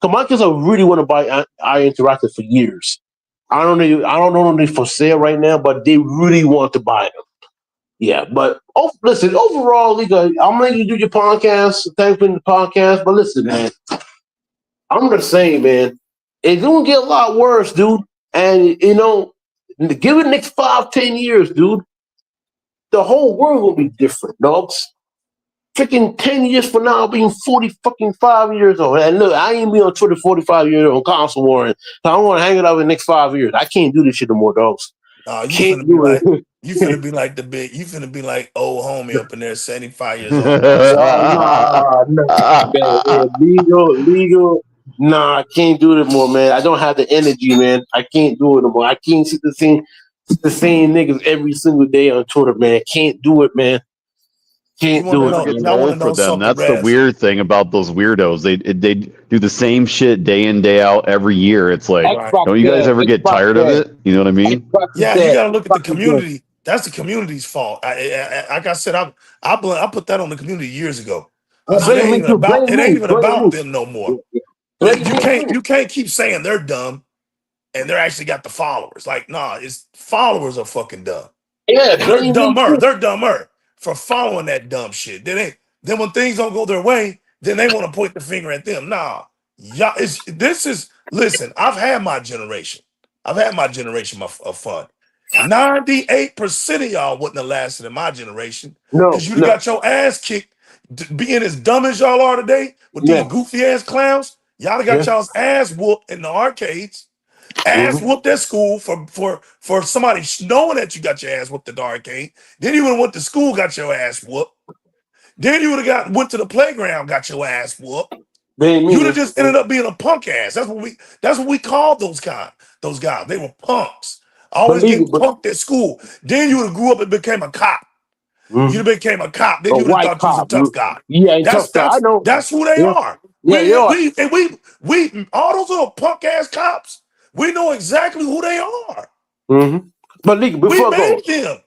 Because Microsoft really want to buy I Interactive for years. I don't know if they're for sale right now, but they really want to buy them. Yeah, but listen, overall, I'm letting you do your podcast. Thanks for the podcast, but listen, man, I'm just saying, man, it's gonna get a lot worse, dude. And give it the next 5-10 years, dude. The whole world will be different, dogs. Freaking 10 years from now, I'll be 5 years old. And look, I ain't be on Twitter 45 years on console warring. So I want to hang it out in the next 5 years. I can't do this shit no more, dogs. You finna be like you finna be like old homie up in there, 75 years old. Legal. Nah, I can't do it more, man. I don't have the energy, man. I can't do it no more. I can't see the same niggas every single day on Twitter, man. Can't do it, man. Can't do it. Y'all want to know something? That's the weird thing about those weirdos. They do the same shit day in day out every year. It's like, don't you guys ever get tired of it? You know what I mean? Yeah, you got to look at the community. That's the community's fault. Like I said, I put that on the community years ago. It ain't even about them no more. You can't keep saying they're dumb and they're actually got the followers. Like, nah, it's followers are fucking dumb. Yeah, they're dumber. They're dumber for following that dumb shit. Then when things don't go their way, then they want to point the finger at them. Nah, y'all, listen, I've had my generation. I've had my generation of fun. 98% of y'all wouldn't have lasted in my generation because you'd have got your ass kicked being as dumb as y'all are today with these goofy ass clowns. Y'all have got y'all's ass whooped in the arcades, ass whooped at school for somebody knowing that you got your ass whooped at the arcade. Then you would have went to school, got your ass whooped. Then you would have went to the playground, got your ass whooped. You'd have just ended up being a punk ass. That's what we called those guys. They were punks. Always getting punked at school. Then you would have grew up and became a cop. You became a cop. Then you would have thought you was a tough guy. Yeah, tough guy. I know. That's who they are. We all those little punk ass cops. We know exactly who they are. But Liga, before we made them.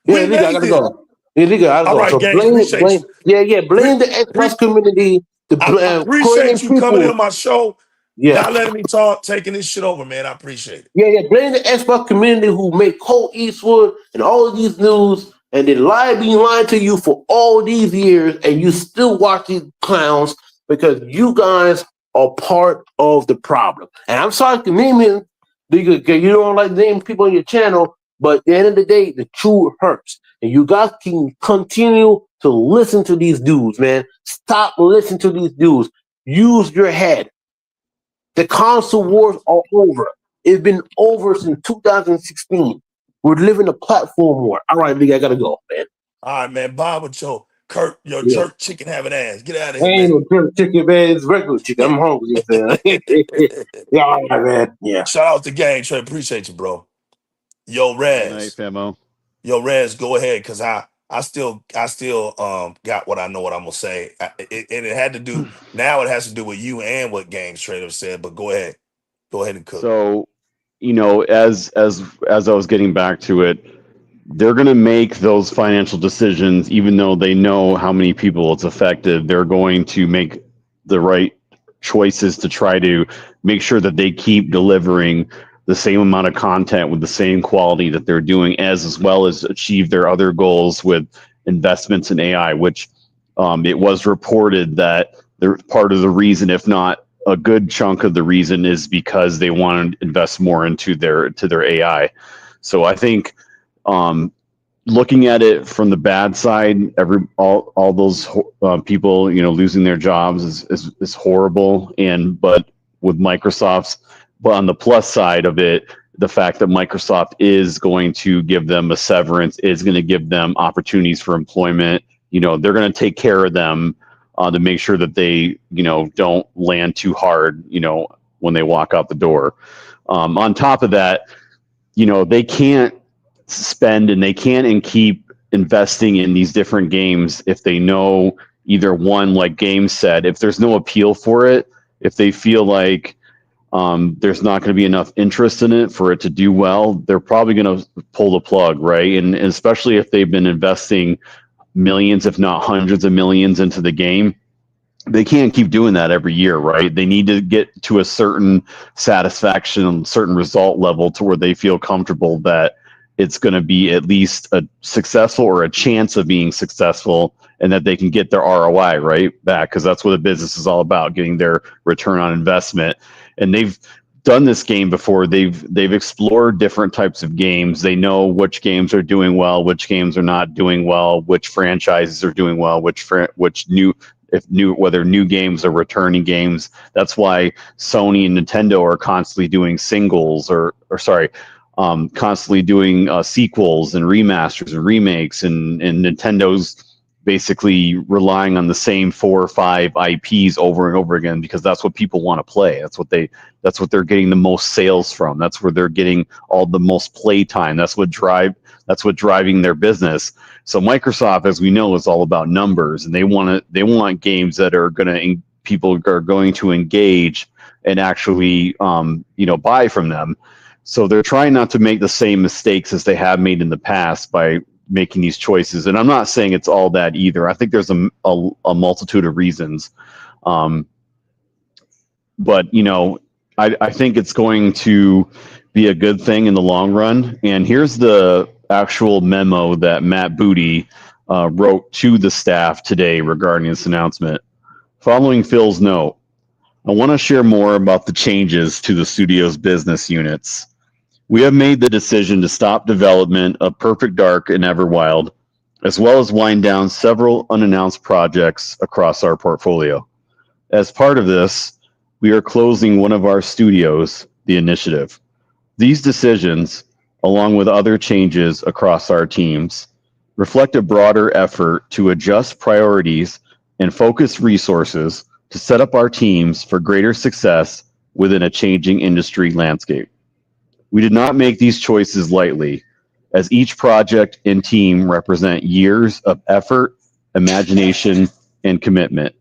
I gotta go. All right, so gang, blame the Xbox community. I appreciate you coming on my show. Yeah. Not letting me talk, taking this shit over, man. I appreciate it. Yeah. Blame the Xbox community who make Colt Eastwood and all of these news, and they been lying to you for all these years, and you still watch these clowns because you guys are part of the problem. And I'm sorry to name him because you don't like naming people on your channel, but at the end of the day, the truth hurts. And you guys can continue to listen to these dudes, man. Stop listening to these dudes. Use your head. The console wars are over. It's been over since 2016. We're living a platform war. All right, Lee, I gotta go, man. All right, man. Bye with your jerk chicken having ass. Get out of here. Ain't no jerk chicken, man. It's regular chicken. I'm hungry. Yeah, all right, man. Yeah. Shout out to Gang Trey. Appreciate you, bro. Yo, Rez. Nice, Famo. Yo, Rez, go ahead, because I still got what I know what I'm gonna say. And it had to do now. It has to do with you and what Games Trader said. But go ahead and cook. So, as I was getting back to it, they're going to make those financial decisions, even though they know how many people it's affected. They're going to make the right choices to try to make sure that they keep delivering the same amount of content with the same quality that they're doing, as well as achieve their other goals with investments in AI, which it was reported that they're part of the reason, if not a good chunk of the reason, is because they want to invest more into their AI. So I think looking at it from the bad side, all those people losing their jobs is horrible. But with Microsoft's, but on the plus side of it, the fact that Microsoft is going to give them a severance, is going to give them opportunities for employment. They're going to take care of them to make sure that they don't land too hard when they walk out the door. On top of that, they can't spend and they can't and keep investing in these different games if they know, either one, like Games said, if there's no appeal for it, if they feel like there's not going to be enough interest in it for it to do well, they're probably going to pull the plug, right? And especially if they've been investing millions, if not hundreds of millions into the game, they can't keep doing that every year, right? They need to get to a certain satisfaction, certain result level to where they feel comfortable that it's going to be at least a successful or a chance of being successful, and that they can get their ROI right back, because that's what a business is all about, getting their return on investment. And they've done this game before. They've explored different types of games. They know which games are doing well, which games are not doing well, which franchises are doing well, whether new games or returning games. That's why Sony and Nintendo are constantly doing singles constantly doing sequels and remasters and remakes, and Nintendo's basically relying on the same 4 or 5 IPs over and over again, because that's what people want to play. That's what they're getting the most sales from. That's where they're getting all the most play time. That's what driving their business. So Microsoft, as we know, is all about numbers, and they want games that people are going to engage and actually buy from them. So they're trying not to make the same mistakes as they have made in the past by making these choices. And I'm not saying it's all that either. I think there's a multitude of reasons. But, I think it's going to be a good thing in the long run. And here's the actual memo that Matt Booty wrote to the staff today regarding this announcement. Following Phil's note, I want to share more about the changes to the studio's business units. We have made the decision to stop development of Perfect Dark and Everwild, as well as wind down several unannounced projects across our portfolio. As part of this, we are closing one of our studios, The Initiative. These decisions, along with other changes across our teams, reflect a broader effort to adjust priorities and focus resources to set up our teams for greater success within a changing industry landscape. We did not make these choices lightly, as each project and team represent years of effort, imagination, and commitment.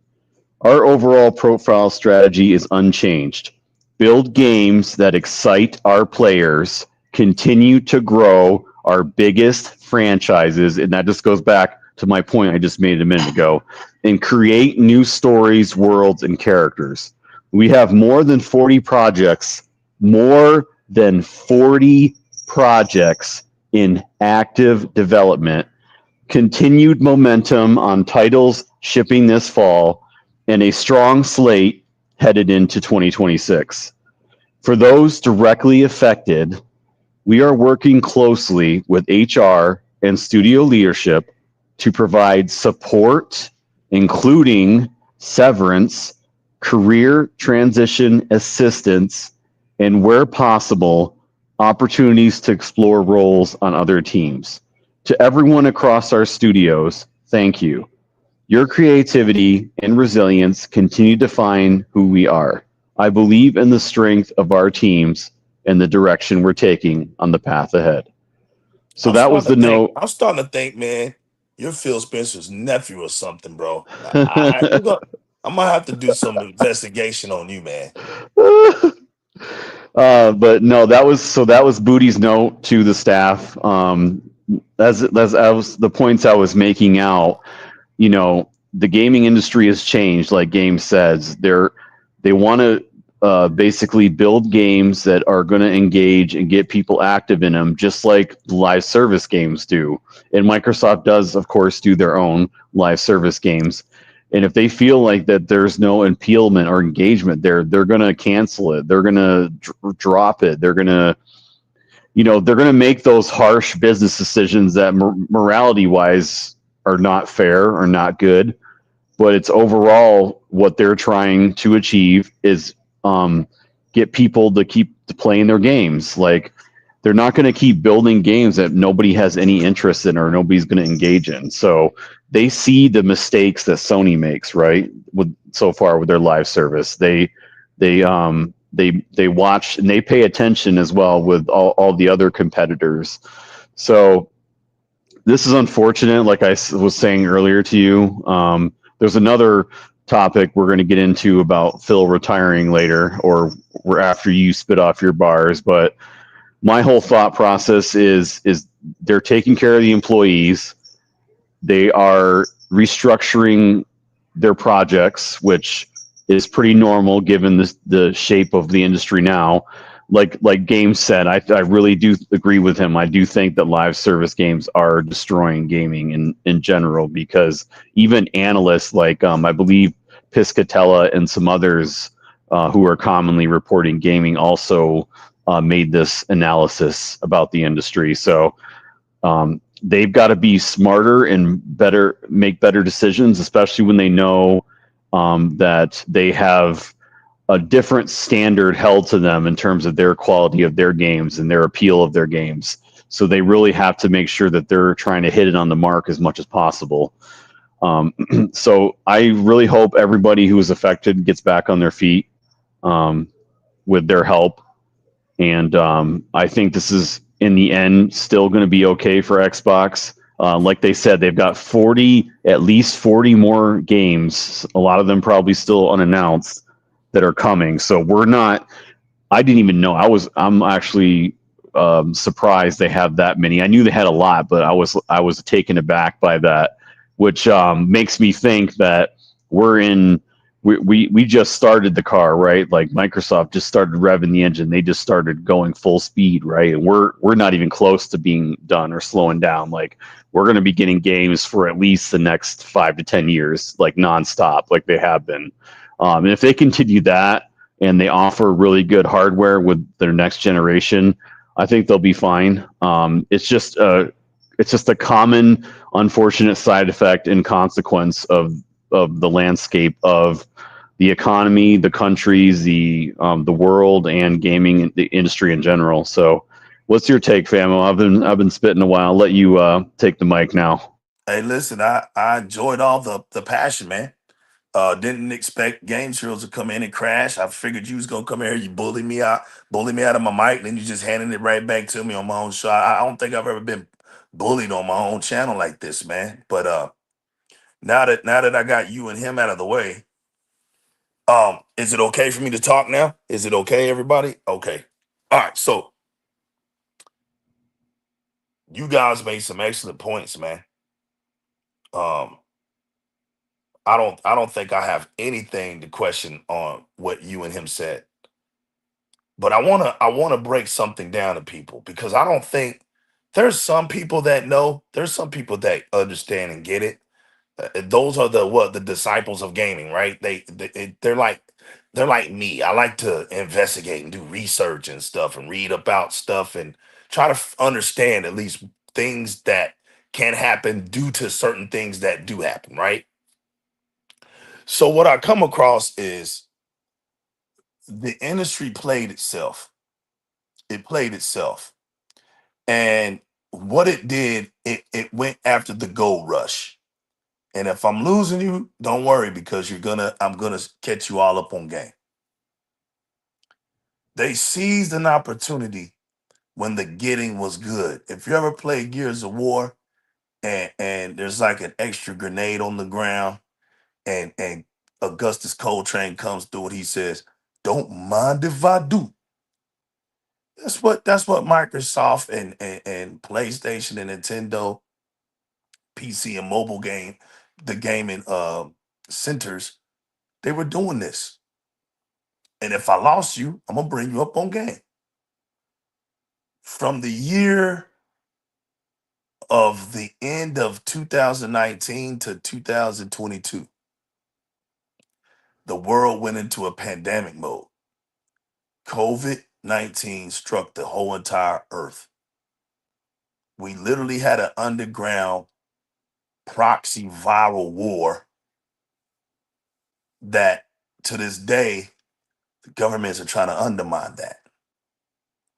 Our overall profile strategy is unchanged. Build games that excite our players, continue to grow our biggest franchises, and that just goes back to my point I just made a minute ago, and create new stories, worlds, and characters. We have more than 40 projects in active development, continued momentum on titles shipping this fall, and a strong slate headed into 2026. For those directly affected, we are working closely with HR and studio leadership to provide support, including severance, career transition assistance, and where possible, opportunities to explore roles on other teams. To everyone across our studios, thank you. Your creativity and resilience continue to define who we are. I believe in the strength of our teams and the direction we're taking on the path ahead. So that was the note. I'm starting to think, man, You're Phil Spencer's nephew or something, bro. I'm gonna have to do some investigation on you, man. But no, that was Booty's note to the staff. As I was the points I was making out, you know, the gaming industry has changed. Like Game says, they want to basically build games that are going to engage and get people active in them, just like live service games do. And Microsoft does, of course, do their own live service games. And if they feel like that there's no appealment or engagement there, they're going to cancel it. They're going to drop it. They're going to, you know, they're going to make those harsh business decisions that morality wise are not fair or not good. But it's overall what they're trying to achieve is get people to keep playing their games. Like, they're not going to keep building games that nobody has any interest in or nobody's going to engage in. So they see the mistakes that Sony makes, right? With so far with their live service, they watch and they pay attention as well with all the other competitors. So this is unfortunate. Like I was saying earlier to you, there's another topic we're going to get into about Phil retiring later, or after you spit off your bars. But my whole thought process is they're taking care of the employees. They are restructuring their projects, which is pretty normal given the shape of the industry now. Like Games said, I really do agree with him. I do think that live service games are destroying gaming in general, because even analysts like I believe Piscatella and some others who are commonly reporting gaming also made this analysis about the industry. So they've got to be smarter and make better decisions, especially when they know that they have a different standard held to them in terms of their quality of their games and their appeal of their games. So they really have to make sure that they're trying to hit it on the mark as much as possible. So I really hope everybody who was affected gets back on their feet with their help. And I think this is, in the end, still going to be okay for Xbox. Like they said, they've got at least 40 more games, a lot of them probably still unannounced, that are coming. So I didn't even know. I'm actually surprised they have that many. I knew they had a lot, but I was taken aback by that, which makes me think that we just started the car, right? Like Microsoft just started revving the engine. They just started going full speed, right? And we're not even close to being done or slowing down. Like, we're going to be getting games for at least the next 5 to 10 years, like nonstop, like they have been. And if they continue that and they offer really good hardware with their next generation, I think they'll be fine. It's just a common, unfortunate side effect and consequence of the landscape of the economy, the countries, the world, and gaming, the industry in general. So, what's your take, Famo? I've been spitting a while. I'll let you take the mic now. Hey, listen, I enjoyed all the passion, man. Didn't expect Games Heroes to come in and crash. I figured you was gonna come here, you bully me out of my mic, then you just handing it right back to me on my own show. I don't think I've ever been bullied on my own channel like this, man. But now that I got you and him out of the way, is it okay for me to talk now? Is it okay, everybody? Okay. All right, so you guys made some excellent points, man. I don't think I have anything to question on what you and him said. But I wanna break something down to people, because I don't think there's some people that know, there's some people that understand and get it. Those are the disciples of gaming, right? They're like me. I like to investigate and do research and stuff and read about stuff and try to understand at least things that can happen due to certain things that do happen, right? So what I come across is the industry played itself. It played itself. And what it did, it went after the gold rush. And if I'm losing you, don't worry, because I'm gonna catch you all up on game. They seized an opportunity when the getting was good. If you ever played Gears of War, and there's like an extra grenade on the ground, and Augustus Coltrane comes through and he says, "Don't mind if I do." That's what Microsoft and PlayStation and Nintendo, PC and mobile the gaming centers, they were doing this. And if I lost you, I'm gonna bring you up on game. From the year of the end of 2019 to 2022, the world went into a pandemic mode. COVID-19 struck the whole entire earth. We literally had an underground proxy viral war that to this day, the governments are trying to undermine that.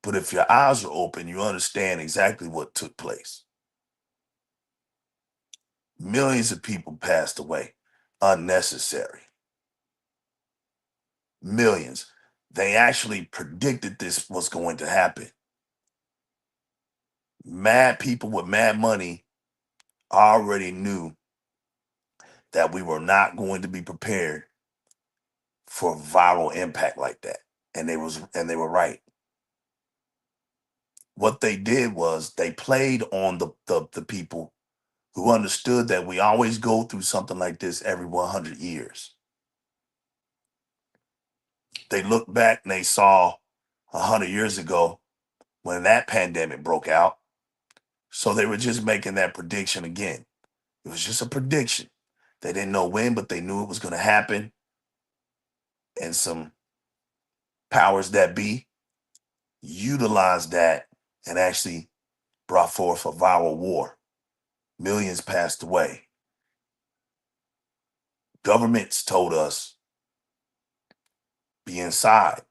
But if your eyes are open, you understand exactly what took place. Millions of people passed away unnecessary. Millions. They actually predicted this was going to happen. Mad people with mad money already knew that we were not going to be prepared for viral impact like that. And they were right. What they did was they played on the people who understood that we always go through something like this every 100 years. They looked back and they saw 100 years ago when that pandemic broke out. So they were just making that prediction again. It was just a prediction. They didn't know when, but they knew it was going to happen. And some powers that be utilized that and actually brought forth a viral war. Millions passed away. Governments told us, be inside.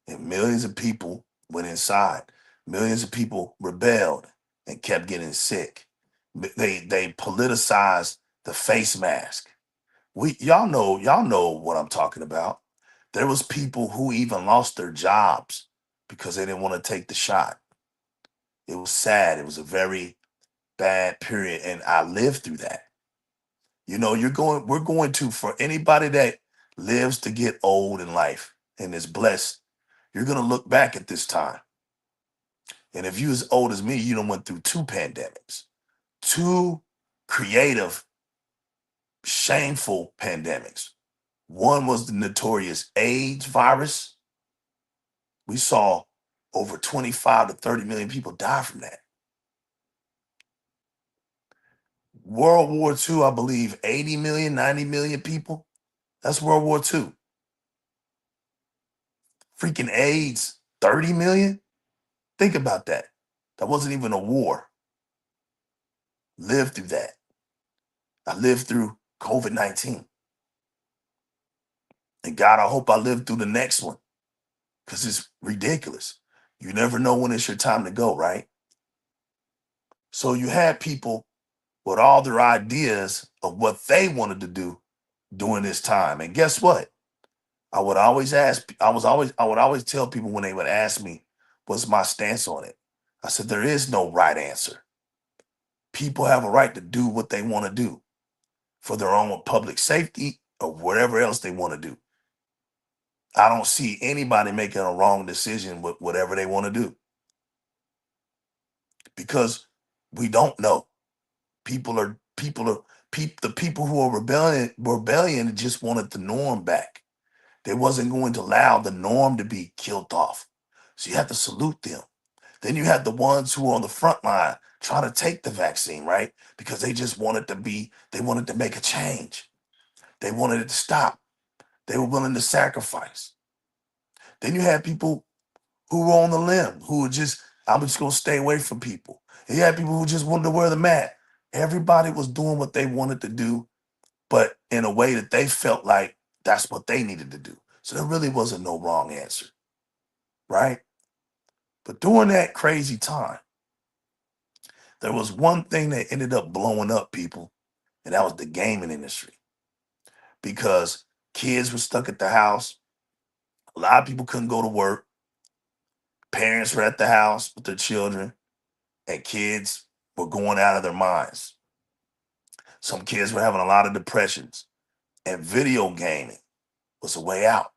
And millions of people went inside. Millions of people rebelled and kept getting sick. They politicized the face mask. Y'all know what I'm talking about. There was people who even lost their jobs because they didn't want to take the shot. It was sad. It was a very bad period, and I lived through that. You know, we're going to, for anybody that lives to get old in life and is blessed, you're gonna look back at this time. And if you as old as me, you done went through two pandemics, two creative, shameful pandemics. One was the notorious AIDS virus. We saw over 25 to 30 million people die from that. World War II, I believe 80 million, 90 million people. That's World War II. Freaking AIDS, 30 million? Think about that. That wasn't even a war. Lived through that. I lived through COVID-19. And God, I hope I live through the next one because it's ridiculous. You never know when it's your time to go, right? So you had people with all their ideas of what they wanted to do during this time. And guess what? I would always tell people when they would ask me, what's my stance on it? I said, there is no right answer. People have a right to do what they want to do for their own public safety or whatever else they want to do. I don't see anybody making a wrong decision with whatever they want to do because we don't know. The people who are rebellion just wanted the norm back. They wasn't going to allow the norm to be killed off. So you have to salute them. Then you had the ones who were on the front line trying to take the vaccine, right? Because they just they wanted to make a change. They wanted it to stop. They were willing to sacrifice. Then you had people who were on the limb, who were I'm just going to stay away from people. And you had people who just wanted to wear the mat. Everybody was doing what they wanted to do, but in a way that they felt like that's what they needed to do. So there really wasn't no wrong answer, right? But during that crazy time, there was one thing that ended up blowing up people, and that was the gaming industry. Because kids were stuck at the house. A lot of people couldn't go to work. Parents were at the house with their children, and kids were going out of their minds. Some kids were having a lot of depressions, and video gaming was a way out.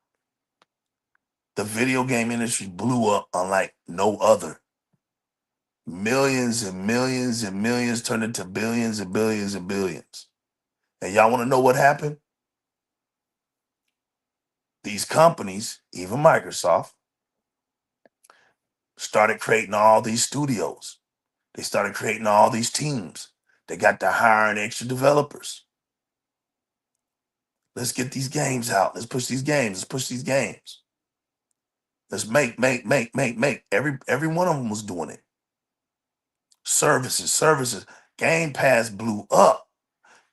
The video game industry blew up unlike no other. Millions and millions and millions turned into billions and billions and billions. And y'all want to know what happened? These companies, even Microsoft, started creating all these studios. They started creating all these teams. They got to hiring extra developers. Let's get these games out. Let's push these games. Let's push these games. Let's make. Every one of them was doing it. Services. Game Pass blew up.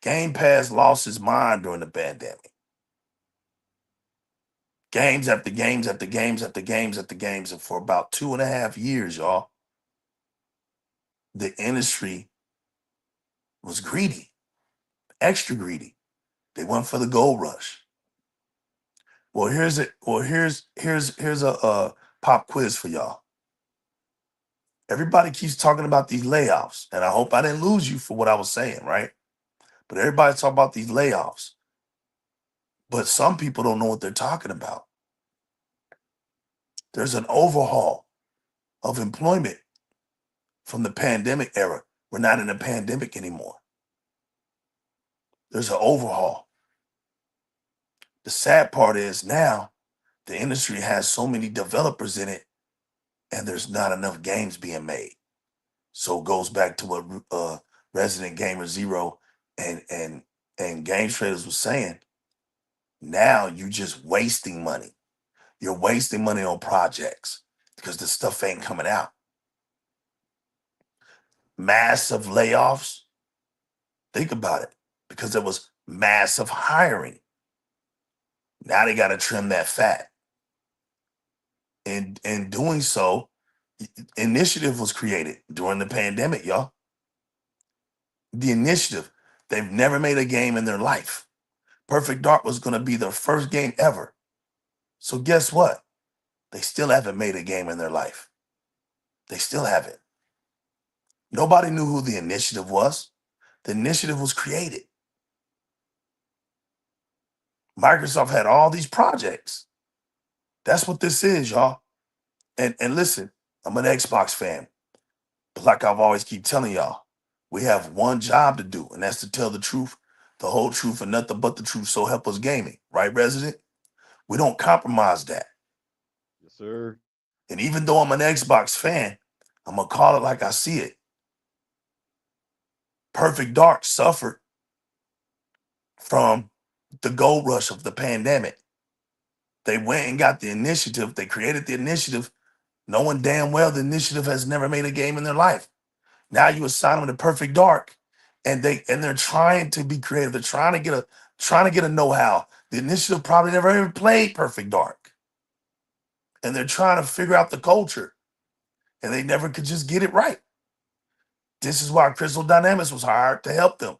Game Pass lost its mind during the pandemic. Games after games after games after games after games. And for about 2.5 years, y'all, the industry was greedy, extra greedy. They went for the gold rush. Well, here's a pop quiz for y'all. Everybody keeps talking about these layoffs, and I hope I didn't lose you for what I was saying, right? But everybody's talking about these layoffs. But some people don't know what they're talking about. There's an overhaul of employment from the pandemic era. We're not in a pandemic anymore. There's an overhaul. The sad part is now the industry has so many developers in it, and there's not enough games being made. So it goes back to what Resident Gamer Zero and Game Traders was saying. Now you're just wasting money. You're wasting money on projects because the stuff ain't coming out. Massive layoffs. Think about it, because there was massive hiring. Now they got to trim that fat. And in doing so, initiative was created during the pandemic, y'all. The initiative. They've never made a game in their life. Perfect Dark was going to be their first game ever. So guess what? They still haven't made a game in their life. They still haven't. Nobody knew who the initiative was. The initiative was created. Microsoft had all these projects. That's what this is, y'all. And listen, I'm an Xbox fan. But like I've always keep telling y'all, we have one job to do, and that's to tell the truth, the whole truth, and nothing but the truth, so help us gaming. Right, Resident? We don't compromise that. Yes, sir. And even though I'm an Xbox fan, I'm going to call it like I see it. Perfect Dark suffered from the gold rush of the pandemic. They went and got the initiative. They created the initiative, knowing damn well the initiative has never made a game in their life. Now you assign them to Perfect Dark, and they're trying to be creative. They're trying to get a know-how. The initiative probably never even played Perfect Dark, and they're trying to figure out the culture, and they never could just get it right. This is why Crystal Dynamics was hired to help them.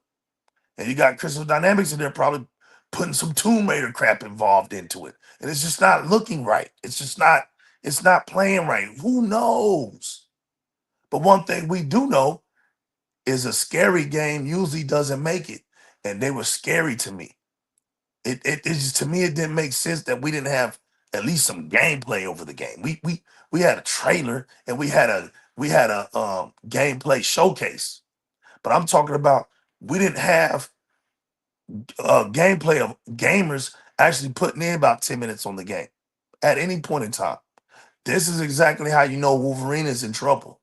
And you got Crystal Dynamics, and they're probably putting some Tomb Raider crap involved into it. And it's just not looking right. It's not playing right. Who knows? But one thing we do know is a scary game usually doesn't make it. And they were scary to me. It just, to me, it didn't make sense that we didn't have at least some gameplay over the game. We had a trailer, and we had a gameplay showcase. But I'm talking about, we didn't have gameplay of gamers actually putting in about 10 minutes on the game at any point in time. This is exactly how you know Wolverine is in trouble.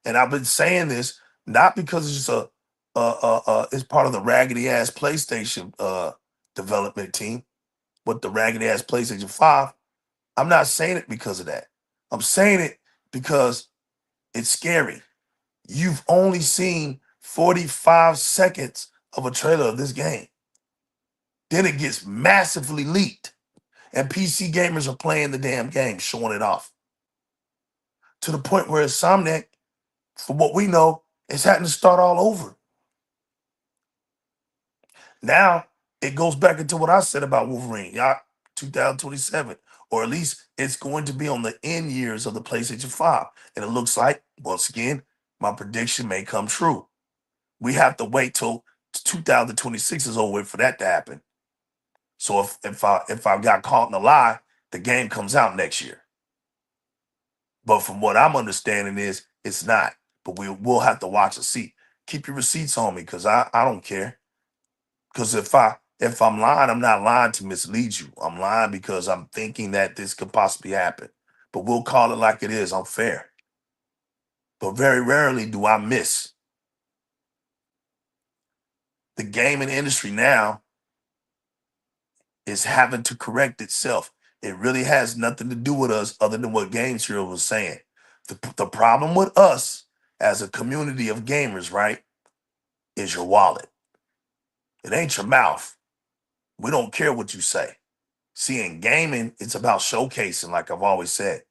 And I've been saying this not because it's just it's part of the raggedy ass PlayStation development team, but the raggedy ass PlayStation 5. I'm not saying it because of that. I'm saying it because it's scary. You've only seen 45 seconds of a trailer of this game. Then it gets massively leaked, and PC gamers are playing the damn game, showing it off. To the point where Insomniac, for what we know, is having to start all over. Now, it goes back into what I said about Wolverine, 2027, or at least it's going to be on the end years of the PlayStation 5. And it looks like, once again, my prediction may come true. We have to wait till 2026 is over with for that to happen. So if I got caught in a lie, the game comes out next year. But from what I'm understanding is it's not. But we will have to watch and see. Keep your receipts on me, because I don't care. Because if I'm lying, I'm not lying to mislead you. I'm lying because I'm thinking that this could possibly happen. But we'll call it like it is. I'm fair. But very rarely do I miss. The gaming industry now is having to correct itself. It really has nothing to do with us other than what Games Hero was saying. The problem with us as a community of gamers, right, is your wallet. It ain't your mouth. We don't care what you say. See, in gaming, it's about showcasing, like I've always said.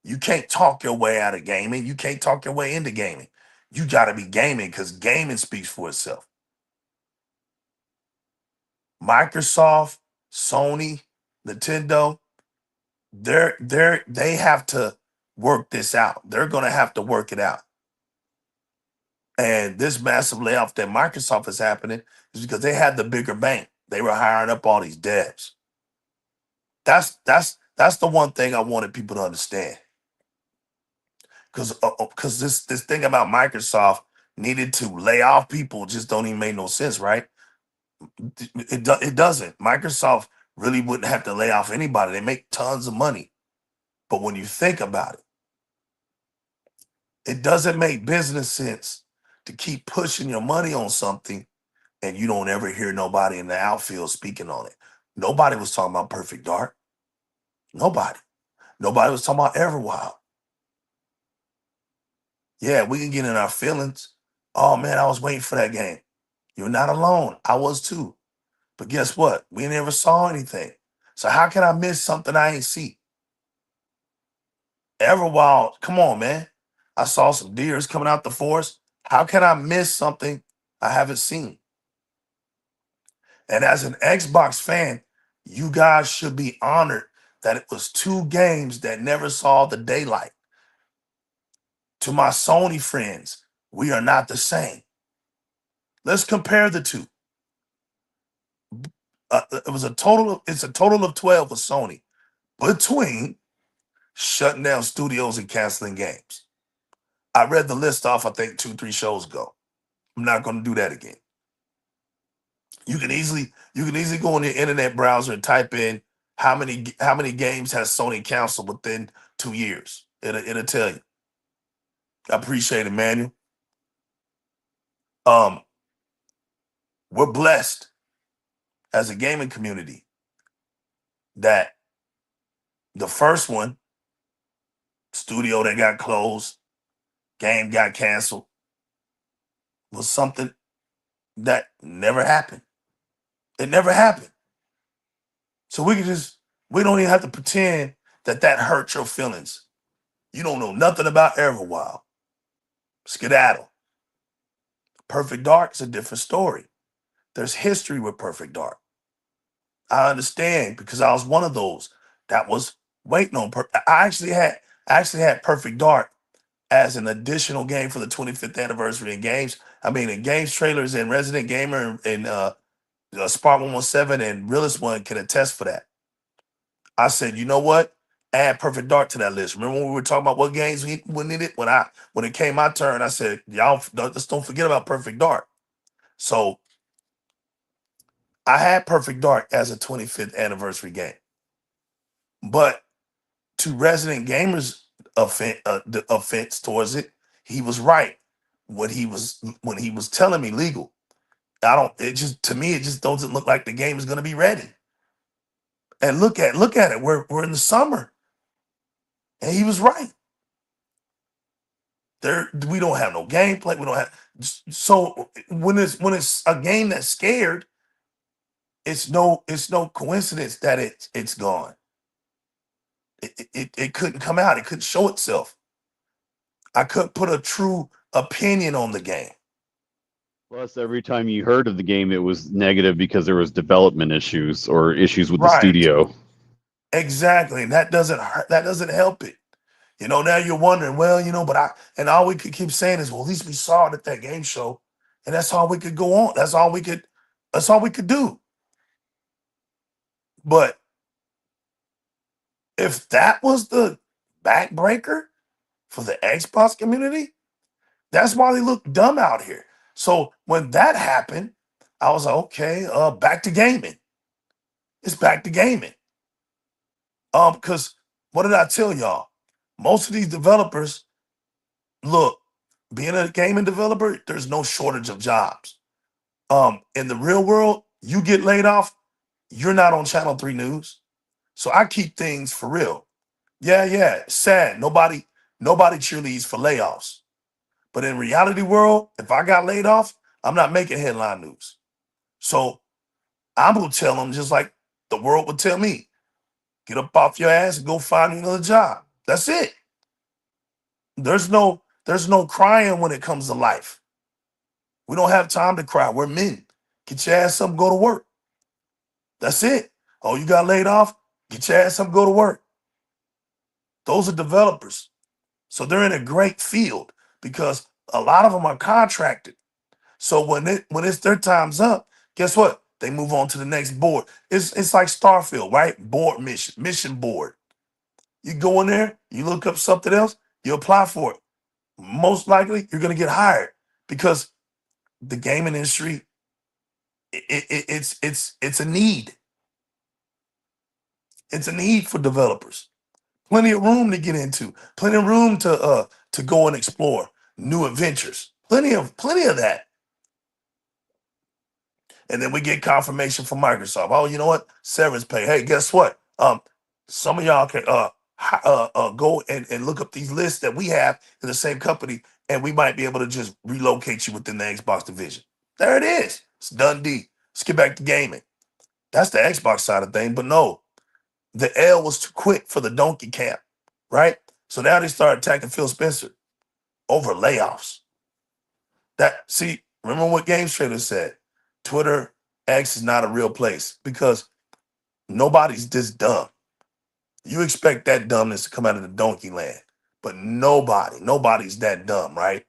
You can't talk your way out of gaming. You can't talk your way into gaming. You got to be gaming, because gaming speaks for itself. Microsoft, Sony, Nintendo, they have to work this out. They're going to have to work it out. And this massive layoff that Microsoft is happening is because they had the bigger bank. They were hiring up all these devs. That's the one thing I wanted people to understand. Because this thing about Microsoft needed to lay off people just don't even make no sense, right? It doesn't. Microsoft really wouldn't have to lay off anybody. They make tons of money. But when you think about it, it doesn't make business sense to keep pushing your money on something and you don't ever hear nobody in the outfield speaking on it. Nobody was talking about Perfect Dark. Nobody. Nobody was talking about Everwild. Yeah, we can get in our feelings. Oh man, I was waiting for that game. You're not alone. I was too. But guess what? We never saw anything. So how can I miss something I ain't see? Everwild, come on, man. I saw some deers coming out the forest. How can I miss something I haven't seen? And as an Xbox fan, you guys should be honored that it was 2 games that never saw the daylight. To my Sony friends, we are not the same. Let's compare the two. It's a total of 12 with Sony, between shutting down studios and canceling games. I read the list off, I think 2-3 shows ago. I'm not going to do that again. You can easily go on your internet browser and type in how many games has Sony canceled within 2 years. It'll tell you. I appreciate it, Manuel. We're blessed as a gaming community that the first one, studio that got closed, game got canceled, was something that never happened. It never happened. So we don't even have to pretend that hurt your feelings. You don't know nothing about Everwild. Skedaddle. Perfect Dark is a different story. There's history with Perfect Dark. I understand, because I was one of those that was waiting on. I actually had Perfect Dark as an additional game for the 25th anniversary in games. I mean, in games trailers, and Resident Gamer and Spark 117 and Realist One can attest for that. I said, you know what? Add Perfect Dark to that list. Remember when we were talking about what games we needed? When it came my turn, I said, y'all just don't forget about Perfect Dark. So I had Perfect Dark as a 25th anniversary game. But to Resident Gamer's offense towards it, he was right when he was telling me legal. To me, it just doesn't look like the game is going to be ready. And look at it. We're in the summer. And he was right. We don't have no gameplay. We don't have. So when it's a game that's scared, it's no coincidence that it's gone. It couldn't come out. It couldn't show itself. I couldn't put a true opinion on the game. Plus, every time you heard of the game, it was negative because there was development issues or issues with the studio. Exactly, and that doesn't help it. You know, now you're wondering, well, you know, and all we could keep saying is, well, at least we saw it at that game show, and that's all we could go on. That's all we could do. But if that was the backbreaker for the Xbox community, that's why they look dumb out here. So when that happened, I was like, okay, back to gaming. It's back to gaming. Because what did I tell y'all? Most of these developers, look, being a gaming developer, there's no shortage of jobs. In the real world, you get laid off, you're not on Channel 3 News. So I keep things for real. Yeah, sad. Nobody cheerleads for layoffs. But in reality world, if I got laid off, I'm not making headline news. So I'm gonna tell them just like the world would tell me, get up off your ass and go find another job. That's it. There's no crying when it comes to life. We don't have time to cry. We're men. Get your ass up, go to work. That's it. Oh, you got laid off? Get your ass up, go to work. Those are developers. So they're in a great field because a lot of them are contracted. So when it's their time's up, guess what? They move on to the next board. It's like Starfield, right? Board mission board. You go in there, you look up something else, you apply for it. Most likely, you're gonna get hired because the gaming industry, it's a need. It's a need for developers. Plenty of room to get into. Plenty of room to go and explore new adventures. Plenty of that. And then we get confirmation from Microsoft. Oh, you know what? Severance pay. Hey, guess what? Some of y'all can go and look up these lists that we have in the same company, and we might be able to just relocate you within the Xbox division. There it is. It's done D. Let's get back to gaming. That's the Xbox side of things. But no, the L was too quick for the donkey camp, right? So now they start attacking Phil Spencer over layoffs. Remember what Games Trader said? Twitter X is not a real place because nobody's this dumb. You expect that dumbness to come out of the donkey land, but nobody's that dumb, right?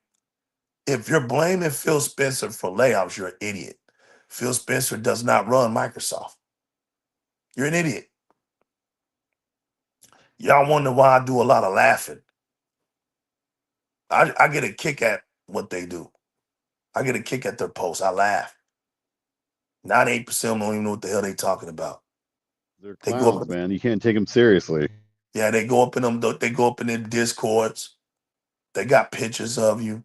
If you're blaming Phil Spencer for layoffs, you're an idiot. Phil Spencer does not run Microsoft. You're an idiot. Y'all wonder why I do a lot of laughing. I get a kick at what they do. I get a kick at their posts. I laugh. 98% don't even know what the hell they talking about. They're clowns, man. You can't take them seriously. Yeah, they go up in them. They go up in their discords. They got pictures of you.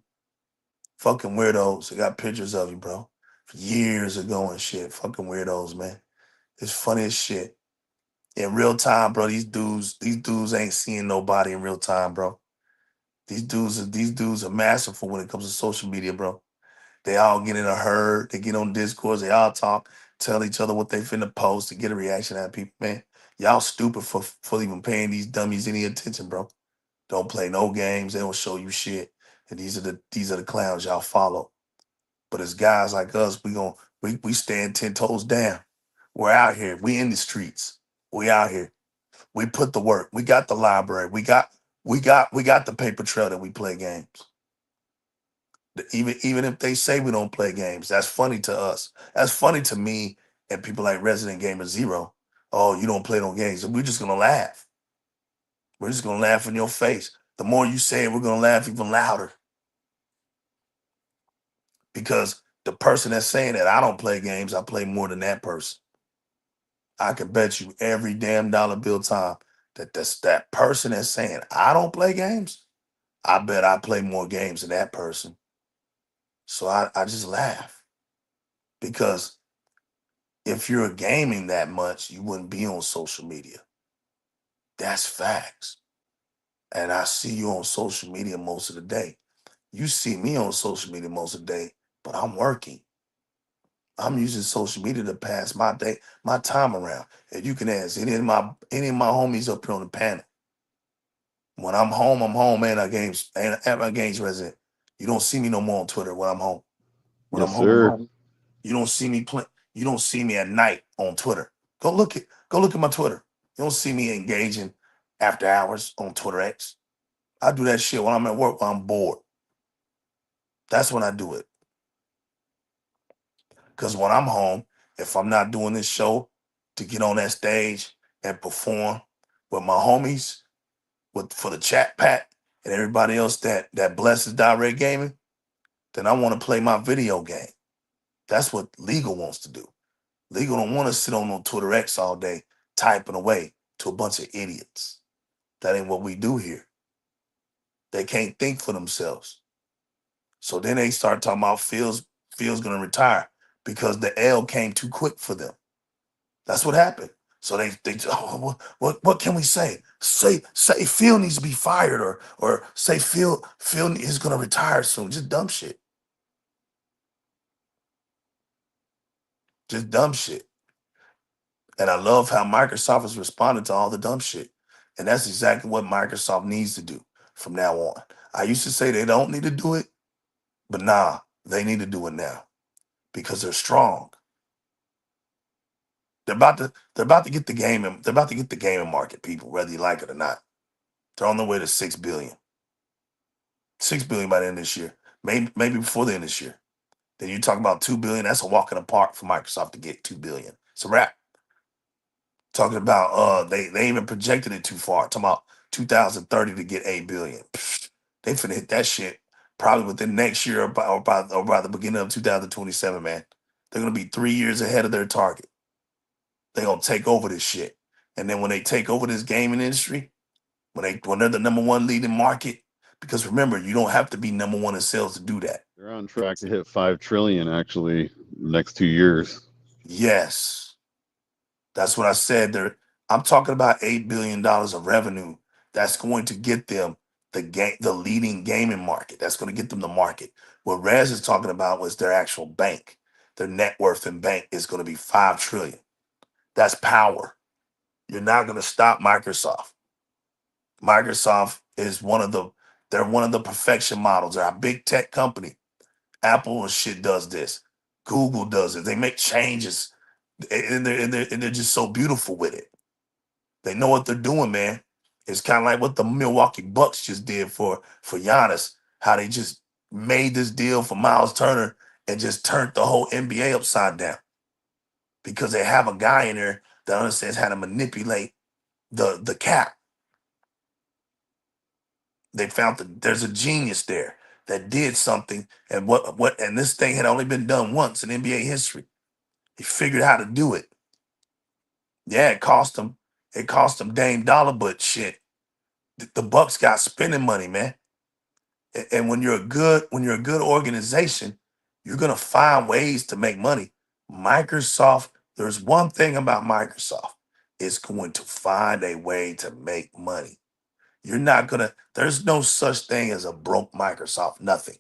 Fucking weirdos. They got pictures of you, bro. Years ago and shit. Fucking weirdos, man. It's funny as shit. In real time, bro. These dudes ain't seeing nobody in real time, bro. These dudes are masterful when it comes to social media, bro. They all get in a herd. They get on Discord. They all talk, tell each other what they finna post to get a reaction out of people. Man, y'all stupid for even paying these dummies any attention, bro. Don't play no games. They don't show you shit. And these are the clowns y'all follow. But as guys like us, we stand 10 toes down. We're out here. We in the streets. We out here. We put the work. We got the library. We got the paper trail that we play games. Even if they say we don't play games, that's funny to us. That's funny to me and people like Resident Gamer Zero. Oh, you don't play no games. And we're just gonna laugh. We're just gonna laugh in your face. The more you say it, we're gonna laugh even louder. Because the person that's saying that I don't play games, I play more than that person. I can bet you every damn dollar bill time that's that person that's saying I don't play games, I bet I play more games than that person. So I just laugh. Because if you're gaming that much, you wouldn't be on social media. That's facts. And I see you on social media most of the day. You see me on social media most of the day, but I'm working. I'm using social media to pass my day, my time around. And you can ask any of my homies up here on the panel. When I'm home, man. I games and at my games resident. You don't see me no more on Twitter when I'm home. When Yes, I'm sir. home, you don't see me play. You don't see me at night on Twitter. Go look at my Twitter. You don't see me engaging after hours on Twitter X. I do that shit when I'm at work, when I'm bored. That's when I do it. Because when I'm home, if I'm not doing this show to get on that stage and perform with my homies, for the chat pack and everybody else that blesses direct gaming, then I want to play my video game. That's what legal wants to do. Legal don't want to sit on Twitter X all day typing away to a bunch of idiots. That ain't what we do here. They can't think for themselves. So then they start talking about Phil's gonna retire because the L came too quick for them. That's what happened. So they oh, what can we say? Say Phil needs to be fired or say Phil is gonna retire soon. Just dumb shit. Just dumb shit. And I love how Microsoft has responded to all the dumb shit. And that's exactly what Microsoft needs to do from now on. I used to say they don't need to do it, but nah, they need to do it now because they're strong. They're about to get the gaming. They're about to get the gaming market, people, whether you like it or not. They're on their way to 6 billion. 6 billion by the end of this year. Maybe before the end of this year. Then you talk about 2 billion. That's a walk in the park for Microsoft to get 2 billion. It's a wrap. Talking about they even projected it too far. Talking about 2030 to get 8 billion. Pfft, they finna hit that shit probably within next year or by the beginning of 2027, man. They're gonna be 3 years ahead of their target. They're gonna take over this shit. And then when they take over this gaming industry, when they're the number one leading market, because remember, you don't have to be number one in sales to do that. They're on track to hit 5 trillion actually next 2 years. Yes. That's what I said. I'm talking about $8 billion of revenue that's going to get them the leading gaming market. That's going to get them the market. What Rez is talking about was their actual bank. Their net worth in bank is going to be 5 trillion. That's power. You're not going to stop Microsoft. Microsoft is they're one of the perfection models. They're a big tech company. Apple and shit does this. Google does it. They make changes and they're just so beautiful with it. They know what they're doing, man. It's kind of like what the Milwaukee Bucks just did for Giannis, how they just made this deal for Miles Turner and just turned the whole NBA upside down because they have a guy in there that understands how to manipulate the cap. They found that there's a genius there that did something, and and this thing had only been done once in NBA history. He figured how to do it. Yeah, it cost them. It cost them Dame Dollar, but shit, the Bucks got spending money, man. And when you're a good organization, you're gonna find ways to make money. Microsoft, there's one thing about Microsoft, it's going to find a way to make money. There's no such thing as a broke Microsoft, nothing.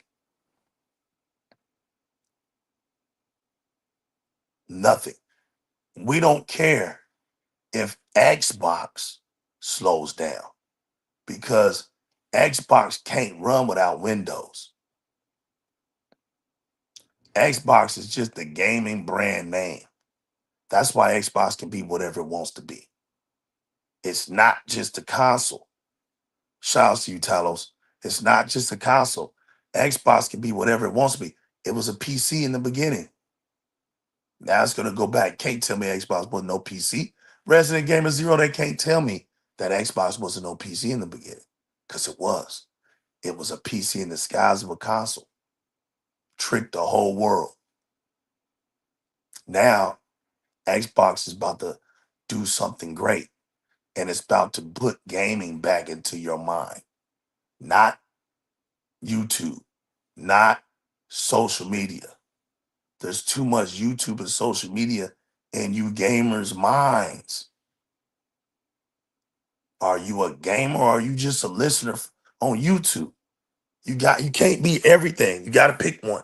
Nothing. We don't care if Xbox slows down because Xbox can't run without Windows. Xbox is just a gaming brand name. That's why Xbox can be whatever it wants to be. It's not just a console. Shout out to you, Talos. It's not just a console. Xbox can be whatever it wants to be. It was a PC in the beginning. Now it's gonna go back. Can't tell me Xbox wasn't no PC. Resident Gamer Zero, they can't tell me that Xbox wasn't no PC in the beginning. Because it was. It was a PC in the skies of a console. Tricked the whole world. Now, Xbox is about to do something great. And it's about to put gaming back into your mind. Not YouTube. Not social media. There's too much YouTube and social media in you gamers' minds. Are you a gamer or are you just a listener on YouTube? You can't be everything. You got to pick one.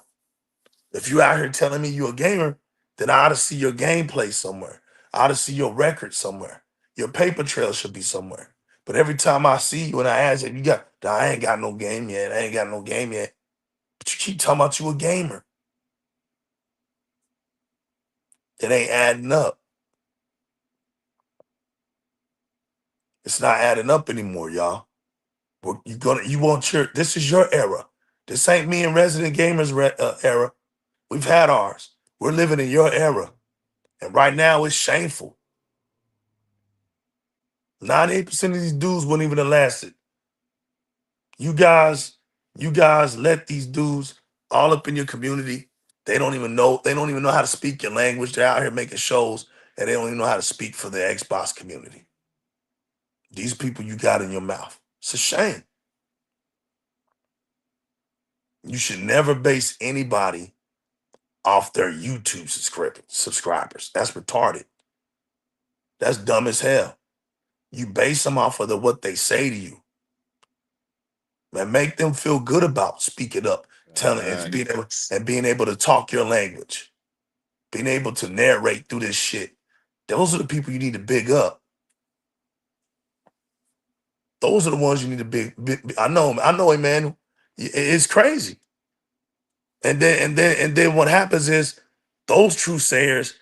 If you out here telling me you a gamer, then I ought to see your gameplay somewhere. I ought to see your record somewhere. Your paper trail should be somewhere. But every time I see you and I ask you, I ain't got no game yet. I ain't got no game yet. But you keep talking about you a gamer. It ain't adding up. It's not adding up anymore, y'all. Well, this is your era. This ain't me and Resident Gamers era. We've had ours. We're living in your era. And right now it's shameful. 98% of these dudes wouldn't even have lasted. You guys let these dudes all up in your community. They don't even know how to speak your language. They're out here making shows and they don't even know how to speak for the Xbox community. These people you got in your mouth. It's a shame. You should never base anybody off their YouTube subscribers. That's retarded. That's dumb as hell. You base them off of what they say to you. Man, make them feel good about speaking up, telling and being able to talk your language, being able to narrate through this shit. Those are the people you need to big up. Those are the ones you need to big. I know, Emmanuel. It's crazy. And then what happens is those true sayers,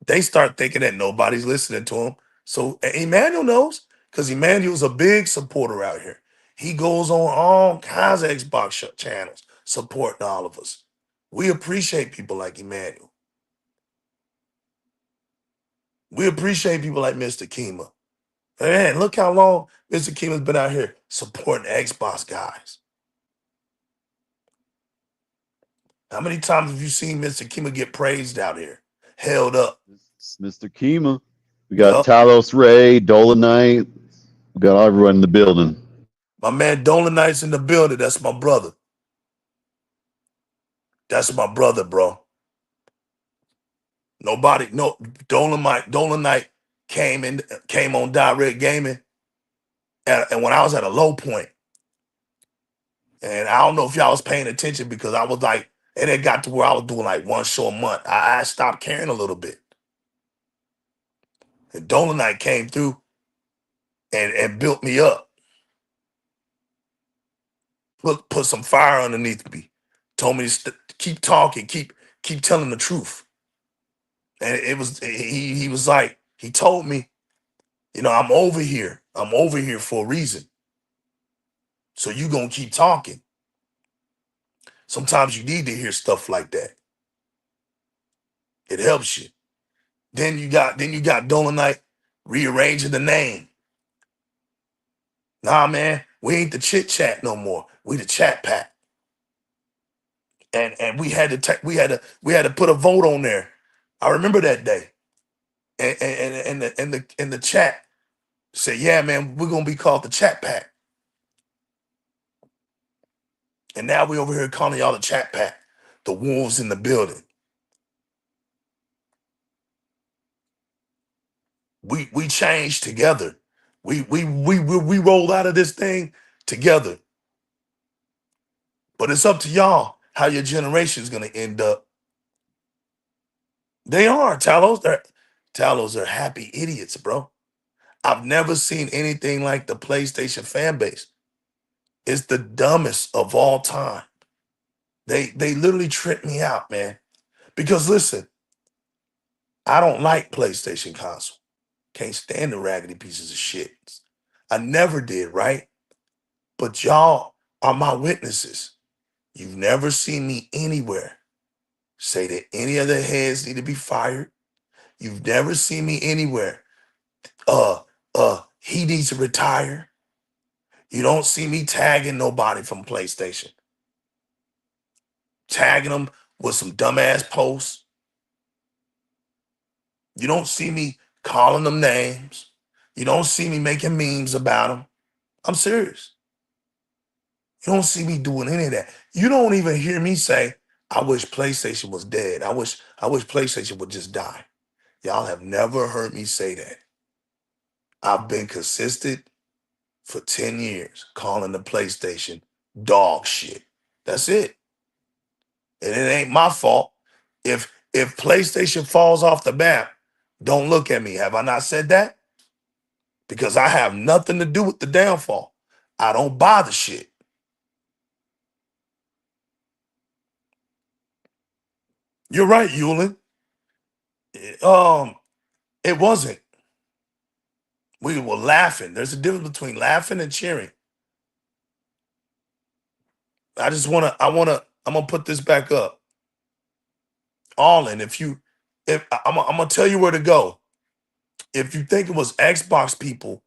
they start thinking that nobody's listening to them. So Emmanuel knows, because Emmanuel's a big supporter out here. He goes on all kinds of Xbox channels supporting all of us. We appreciate people like Emmanuel. We appreciate people like Mr. Kima. Man, look how long Mr. Kima's been out here supporting Xbox guys. How many times have you seen Mr. Kima get praised out here, held up? It's Mr. Kima. We got Talos Ray, Dolomite. We got everyone in the building. My man Dolomite's in the building. That's my brother. That's my brother, bro. Dolomite came on Di-RRec Gaming, and when I was at a low point, and I don't know if y'all was paying attention because I was like, and it got to where I was doing like one show a month. I stopped caring a little bit. And Dolomite came through and built me up. Put some fire underneath me. Told me to keep talking, keep telling the truth. And he was like, he told me, I'm over here. I'm over here for a reason. So you gonna keep talking. Sometimes you need to hear stuff like that. It helps you. Then you got Dolomite rearranging the name. Nah, man, we ain't the chit chat no more. We the chat pack. And we had to put a vote on there. I remember that day. And the chat said, yeah, man, we're gonna be called the chat pack. And now we over here calling y'all the chat pack, the wolves in the building. We changed together. We rolled out of this thing together. But it's up to y'all how your generation is gonna end up. They are Talos. They're happy idiots, bro. I've never seen anything like the PlayStation fan base. It's the dumbest of all time. They literally tripped me out, man. Because listen, I don't like PlayStation console. Can't stand the raggedy pieces of shit. I never did, right? But y'all are my witnesses. You've never seen me anywhere say that any of their heads need to be fired. You've never seen me anywhere. He needs to retire. You don't see me tagging nobody from PlayStation. Tagging them with some dumbass posts. You don't see me calling them names. You don't see me making memes about them. I'm serious. You don't see me doing any of that. You don't even hear me say, I wish PlayStation was dead. I wish PlayStation would just die. Y'all have never heard me say that. I've been consistent for 10 years calling the PlayStation dog shit. That's it. And it ain't my fault. If PlayStation falls off the map, don't look at me. Have I not said that? Because I have nothing to do with the downfall. I don't buy the shit. You're right, Yulin. It wasn't. We were laughing. There's a difference between laughing and cheering. I'm gonna put this back up. Arlen, I'm gonna tell you where to go. If you think it was Xbox people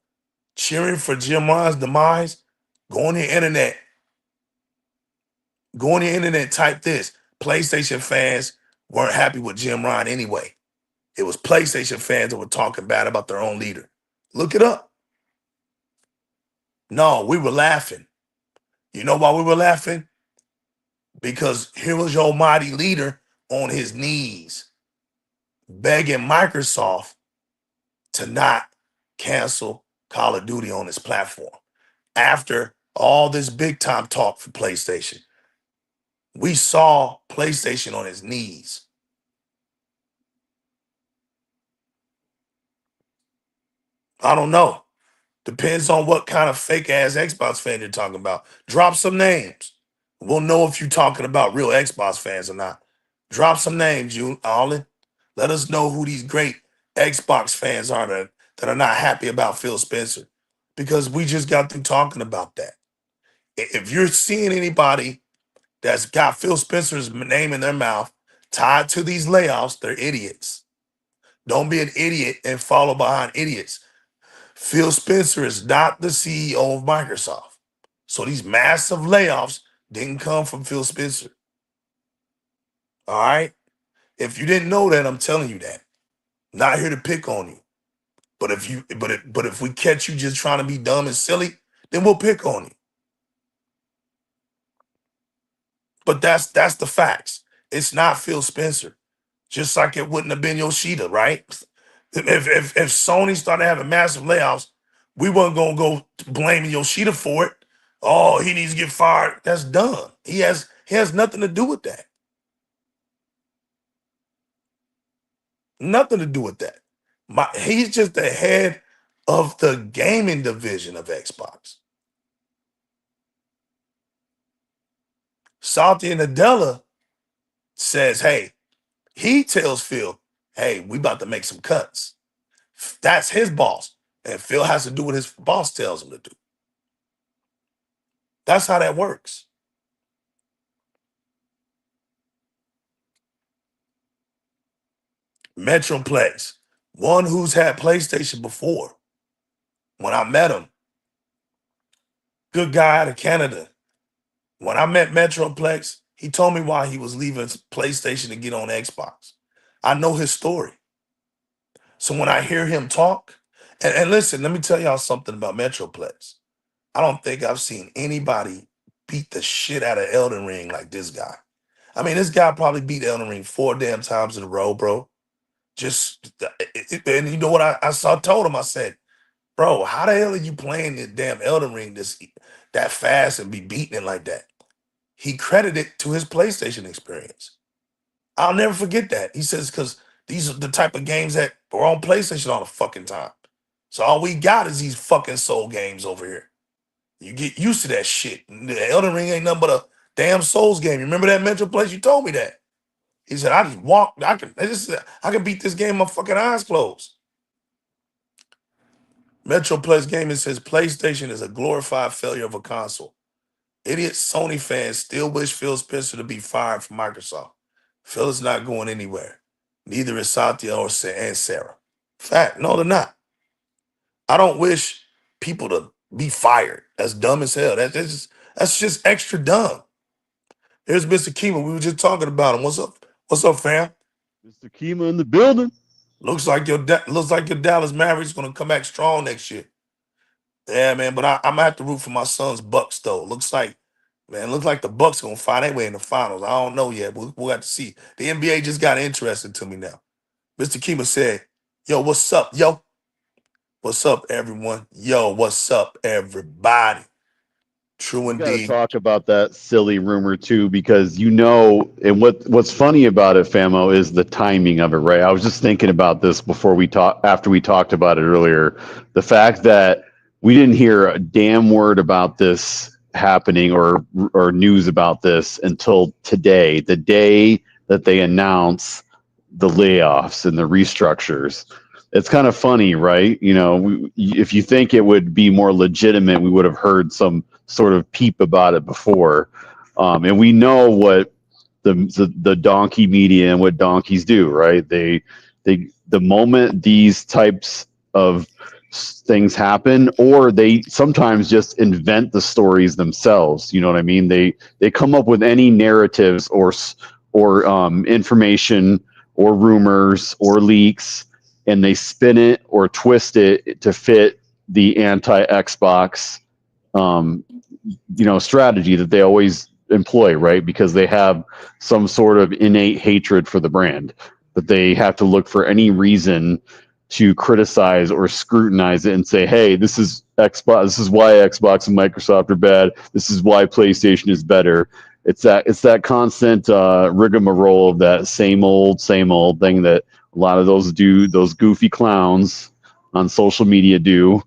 cheering for Jim Ryan's demise, go on the internet. Go on the internet, type this. PlayStation fans weren't happy with Jim Ryan anyway. It was PlayStation fans that were talking bad about their own leader. Look it up. No, we were laughing. You know why we were laughing? Because here was your mighty leader on his knees begging Microsoft to not cancel Call of Duty on his platform. After all this big time talk for PlayStation, we saw PlayStation on his knees. I don't know. Depends on what kind of fake ass Xbox fan you're talking about. Drop some names. We'll know if you're talking about real Xbox fans or not. Drop some names, you Arlen. Let us know who these great Xbox fans are that are not happy about Phil Spencer. Because we just got through talking about that. If you're seeing anybody that's got Phil Spencer's name in their mouth tied to these layoffs, they're idiots. Don't be an idiot and follow behind idiots. Phil Spencer is not the CEO of Microsoft. So these massive layoffs didn't come from Phil Spencer. All right? If you didn't know that, I'm telling you that. Not here to pick on you. But if we catch you just trying to be dumb and silly, then we'll pick on you. But that's the facts. It's not Phil Spencer. Just like it wouldn't have been Yoshida, right? If Sony started having massive layoffs, we weren't gonna go blaming Yoshida for it. Oh, he needs to get fired. That's done. He has nothing to do with that. Nothing to do with that. He's just the head of the gaming division of Xbox. Satya Nadella says, hey, he tells Phil, hey, we about to make some cuts. That's his boss. And Phil has to do what his boss tells him to do. That's how that works. Metroplex, one who's had PlayStation before. When I met him, good guy out of Canada. When I met Metroplex, he told me why he was leaving PlayStation to get on Xbox. I know his story. So when I hear him talk, and listen, let me tell y'all something about Metroplex. I don't think I've seen anybody beat the shit out of Elden Ring like this guy. I mean, this guy probably beat Elden Ring 4 damn times in a row, bro. And you know what I told him? I said, bro, how the hell are you playing this damn Elden Ring that fast and be beating it like that? He credited to his PlayStation experience. I'll never forget that. He says, because these are the type of games that were on PlayStation all the fucking time. So all we got is these fucking Soul games over here. You get used to that shit. The Elden Ring ain't nothing but a damn Souls game. You remember that Metroplex? You told me that. He said, I just walked. I can beat this game with my fucking eyes closed. Metroplex Gaming says PlayStation is a glorified failure of a console. Idiot Sony fans still wish Phil Spencer to be fired from Microsoft. Phil is not going anywhere. Neither is Satya and Sarah. Fact, no, they're not. I don't wish people to be fired. That's dumb as hell. That's just extra dumb. Here's Mr. Kima. We were just talking about him. What's up? What's up, fam? Mr. Kima in the building. Looks like your Dallas Mavericks gonna come back strong next year. Yeah, man. But I'm gonna have to root for my son's Bucks though. Looks like the Bucks gonna find their way in the finals. I don't know yet. We'll have to see. The NBA just got interested to me now. Mr. Kima said, "Yo, what's up, yo? What's up, everyone? Yo, what's up, everybody?" True We got to indeed. talk about that silly rumor too, because and what's funny about it, Famo, is the timing of it. Right? I was just thinking about this after we talked about it earlier. The fact that we didn't hear a damn word about this happening or news about this until today, the day that they announce the layoffs and the restructures. It's kind of funny, right? You know, if you think it would be more legitimate, we would have heard some sort of peep about it before. And we know what the donkey media and what donkeys do, right? They the moment these types of things happen, or they sometimes just invent the stories themselves. You know what I mean? They come up with any narratives or information or rumors or leaks, and they spin it or twist it to fit the anti-Xbox strategy that they always employ, right? Because they have some sort of innate hatred for the brand, that they have to look for any reason to criticize or scrutinize it and say, hey, this is Xbox, this is why Xbox and Microsoft are bad, this is why PlayStation is better. It's that constant rigmarole of that same old thing that a lot of those goofy clowns on social media do,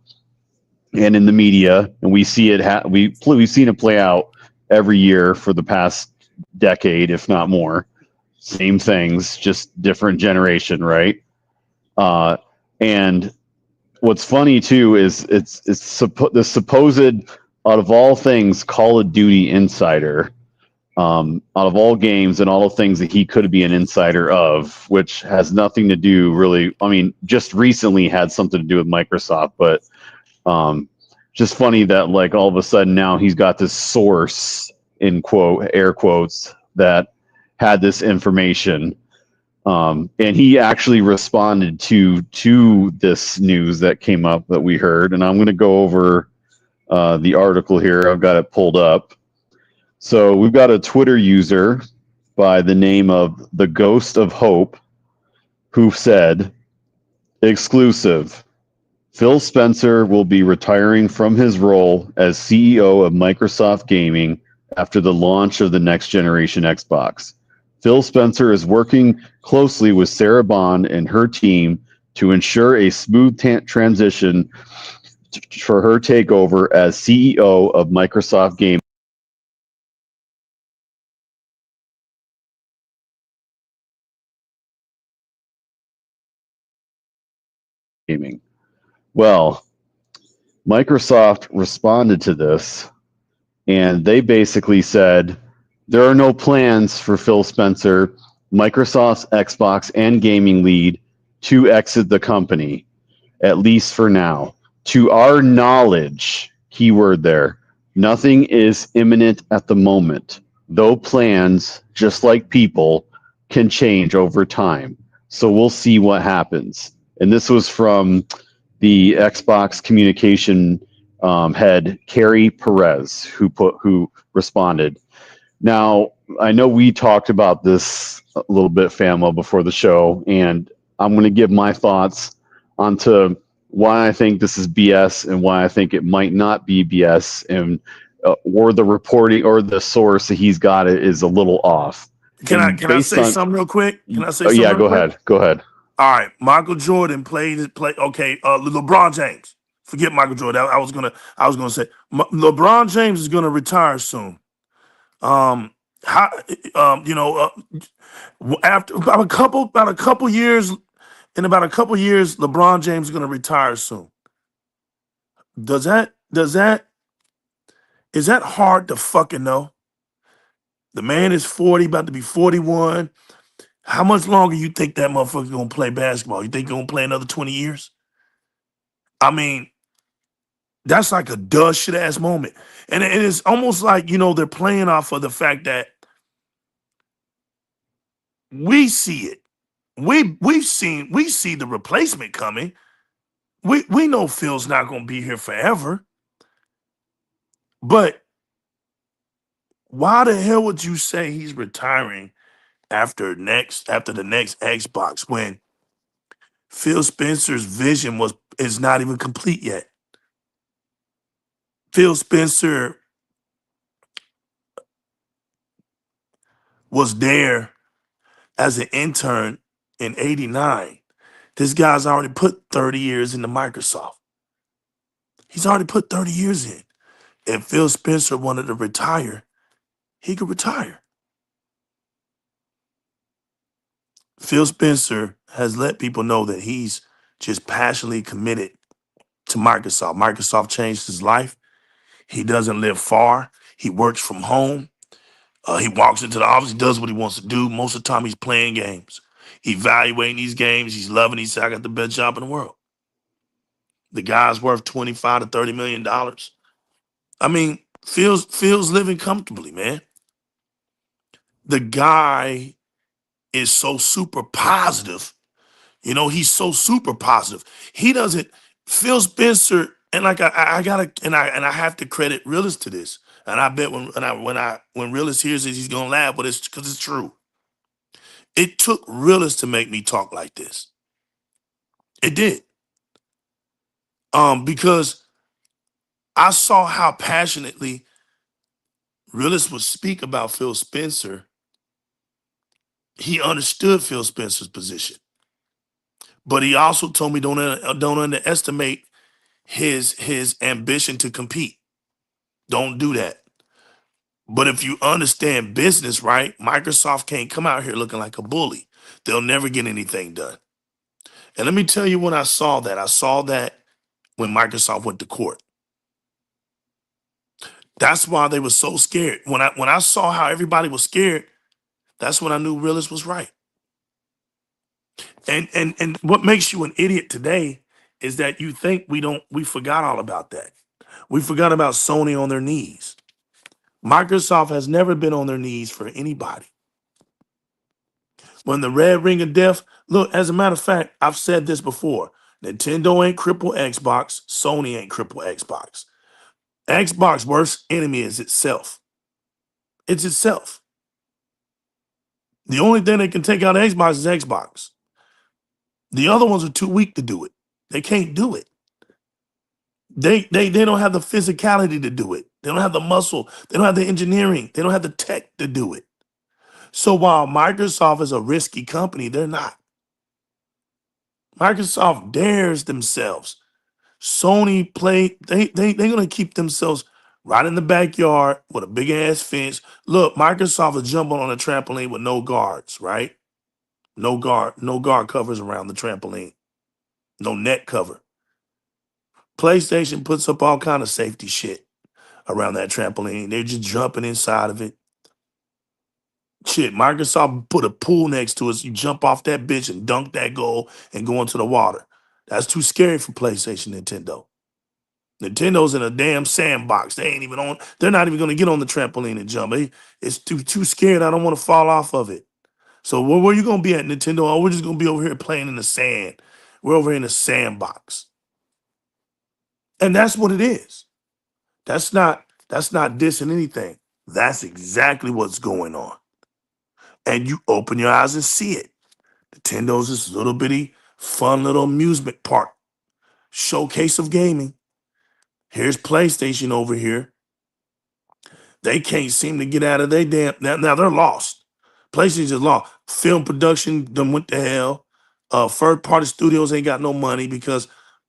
and in the media, and we see it. We've seen it play out every year for the past decade, if not more. Same things, just different generation, right? And what's funny too is it's the supposed, out of all things, Call of Duty insider, out of all games and all the things that he could be an insider of, which has nothing to do really. I mean, just recently had something to do with Microsoft, but just funny that like all of a sudden now he's got this source in air quotes that had this information. And he actually responded to this news that came up that we heard. And I'm going to go over the article here. I've got it pulled up. So we've got a Twitter user by the name of the Ghost of Hope who said, exclusive, Phil Spencer will be retiring from his role as CEO of Microsoft Gaming after the launch of the next generation Xbox. Phil Spencer is working closely with Sarah Bond and her team to ensure a smooth transition for her takeover as CEO of Microsoft Gaming. Well, Microsoft responded to this, and they basically said there are no plans for Phil Spencer, Microsoft's Xbox and gaming lead, to exit the company, at least for now. To our knowledge, keyword there, nothing is imminent at the moment, though plans, just like people, can change over time. So we'll see what happens. And this was from the Xbox communication head, Carrie Perez, who responded. Now, I know we talked about this a little bit, Famo, before the show, and I'm going to give my thoughts onto why I think this is BS and why I think it might not be BS, and or the reporting or the source that he's got it is a little off. Can I say something real quick? Can I say something? Yeah, go ahead. All right, Michael Jordan played. Okay, LeBron James. Forget Michael Jordan. I was gonna say LeBron James is gonna retire soon. After about a couple years, LeBron James is gonna retire soon. Is that hard to fucking know? The man is 40, about to be 41. How much longer you think that motherfucker gonna play basketball? You think he's gonna play another 20 years? I mean, that's like a duh shit ass moment. And it's almost like, they're playing off of the fact that we see it. We see the replacement coming. We know Phil's not gonna be here forever. But why the hell would you say he's retiring after the next Xbox when Phil Spencer's vision is not even complete yet? Phil Spencer was there as an intern in '89. This guy's already put 30 years into Microsoft. He's already put 30 years in. If Phil Spencer wanted to retire, he could retire. Phil Spencer has let people know that he's just passionately committed to Microsoft. Microsoft changed his life. He doesn't live far. He works from home. He walks into the office, he does what he wants to do. Most of the time, he's playing games, evaluating these games. He's loving. He said, "I got the best job in the world." The guy's worth $25 to $30 million. I mean, feels living comfortably, man. The guy is so super positive. You know, he's so super positive. He doesn't. Phil Spencer, and like I gotta, and I have to credit Realist to this. And I bet when Realist hears this, he's gonna laugh, but it's because it's true. It took Realist to make me talk like this. It did. Because I saw how passionately Realist would speak about Phil Spencer. He understood Phil Spencer's position, but he also told me don't underestimate his ambition to compete. Don't do that. But if you understand business, right, Microsoft can't come out here looking like a bully. They'll never get anything done. And let me tell you when I saw that. I saw that when Microsoft went to court. That's why they were so scared. When I saw how everybody was scared, that's when I knew Realist was right. And what makes you an idiot today is that you think we forgot all about that. We forgot about Sony on their knees. Microsoft has never been on their knees for anybody. When the red ring of death, look, as a matter of fact, I've said this before. Nintendo ain't cripple Xbox. Sony ain't cripple Xbox. Xbox worst enemy is itself. It's itself. The only thing that can take out Xbox is Xbox. The other ones are too weak to do it. They can't do it. They don't have the physicality to do it. They don't have the muscle. They don't have the engineering. They don't have the tech to do it. So while Microsoft is a risky company, they're not. Microsoft dares themselves. Sony they're gonna keep themselves right in the backyard with a big ass fence. Look, Microsoft is jumping on a trampoline with no guards, right? No guard covers around the trampoline. No net cover. PlayStation puts up all kind of safety shit around that trampoline. They're just jumping inside of it. Shit, Microsoft put a pool next to us. You jump off that bitch and dunk that goal and go into the water. That's too scary for PlayStation, Nintendo. Nintendo's in a damn sandbox. They're not even gonna get on the trampoline and jump. It's too scared. I don't want to fall off of it. So where are you gonna be at, Nintendo? Oh, we're just gonna be over here playing in the sand. We're over here in the sandbox. And that's what it is. That's not dissing anything. That's exactly what's going on. And you open your eyes and see it. Nintendo's this little bitty, fun little amusement park. Showcase of gaming. Here's PlayStation over here. They can't seem to get out of their damn. Now they're lost. PlayStation's just lost. Film production done went to hell. Third-party studios ain't got no money because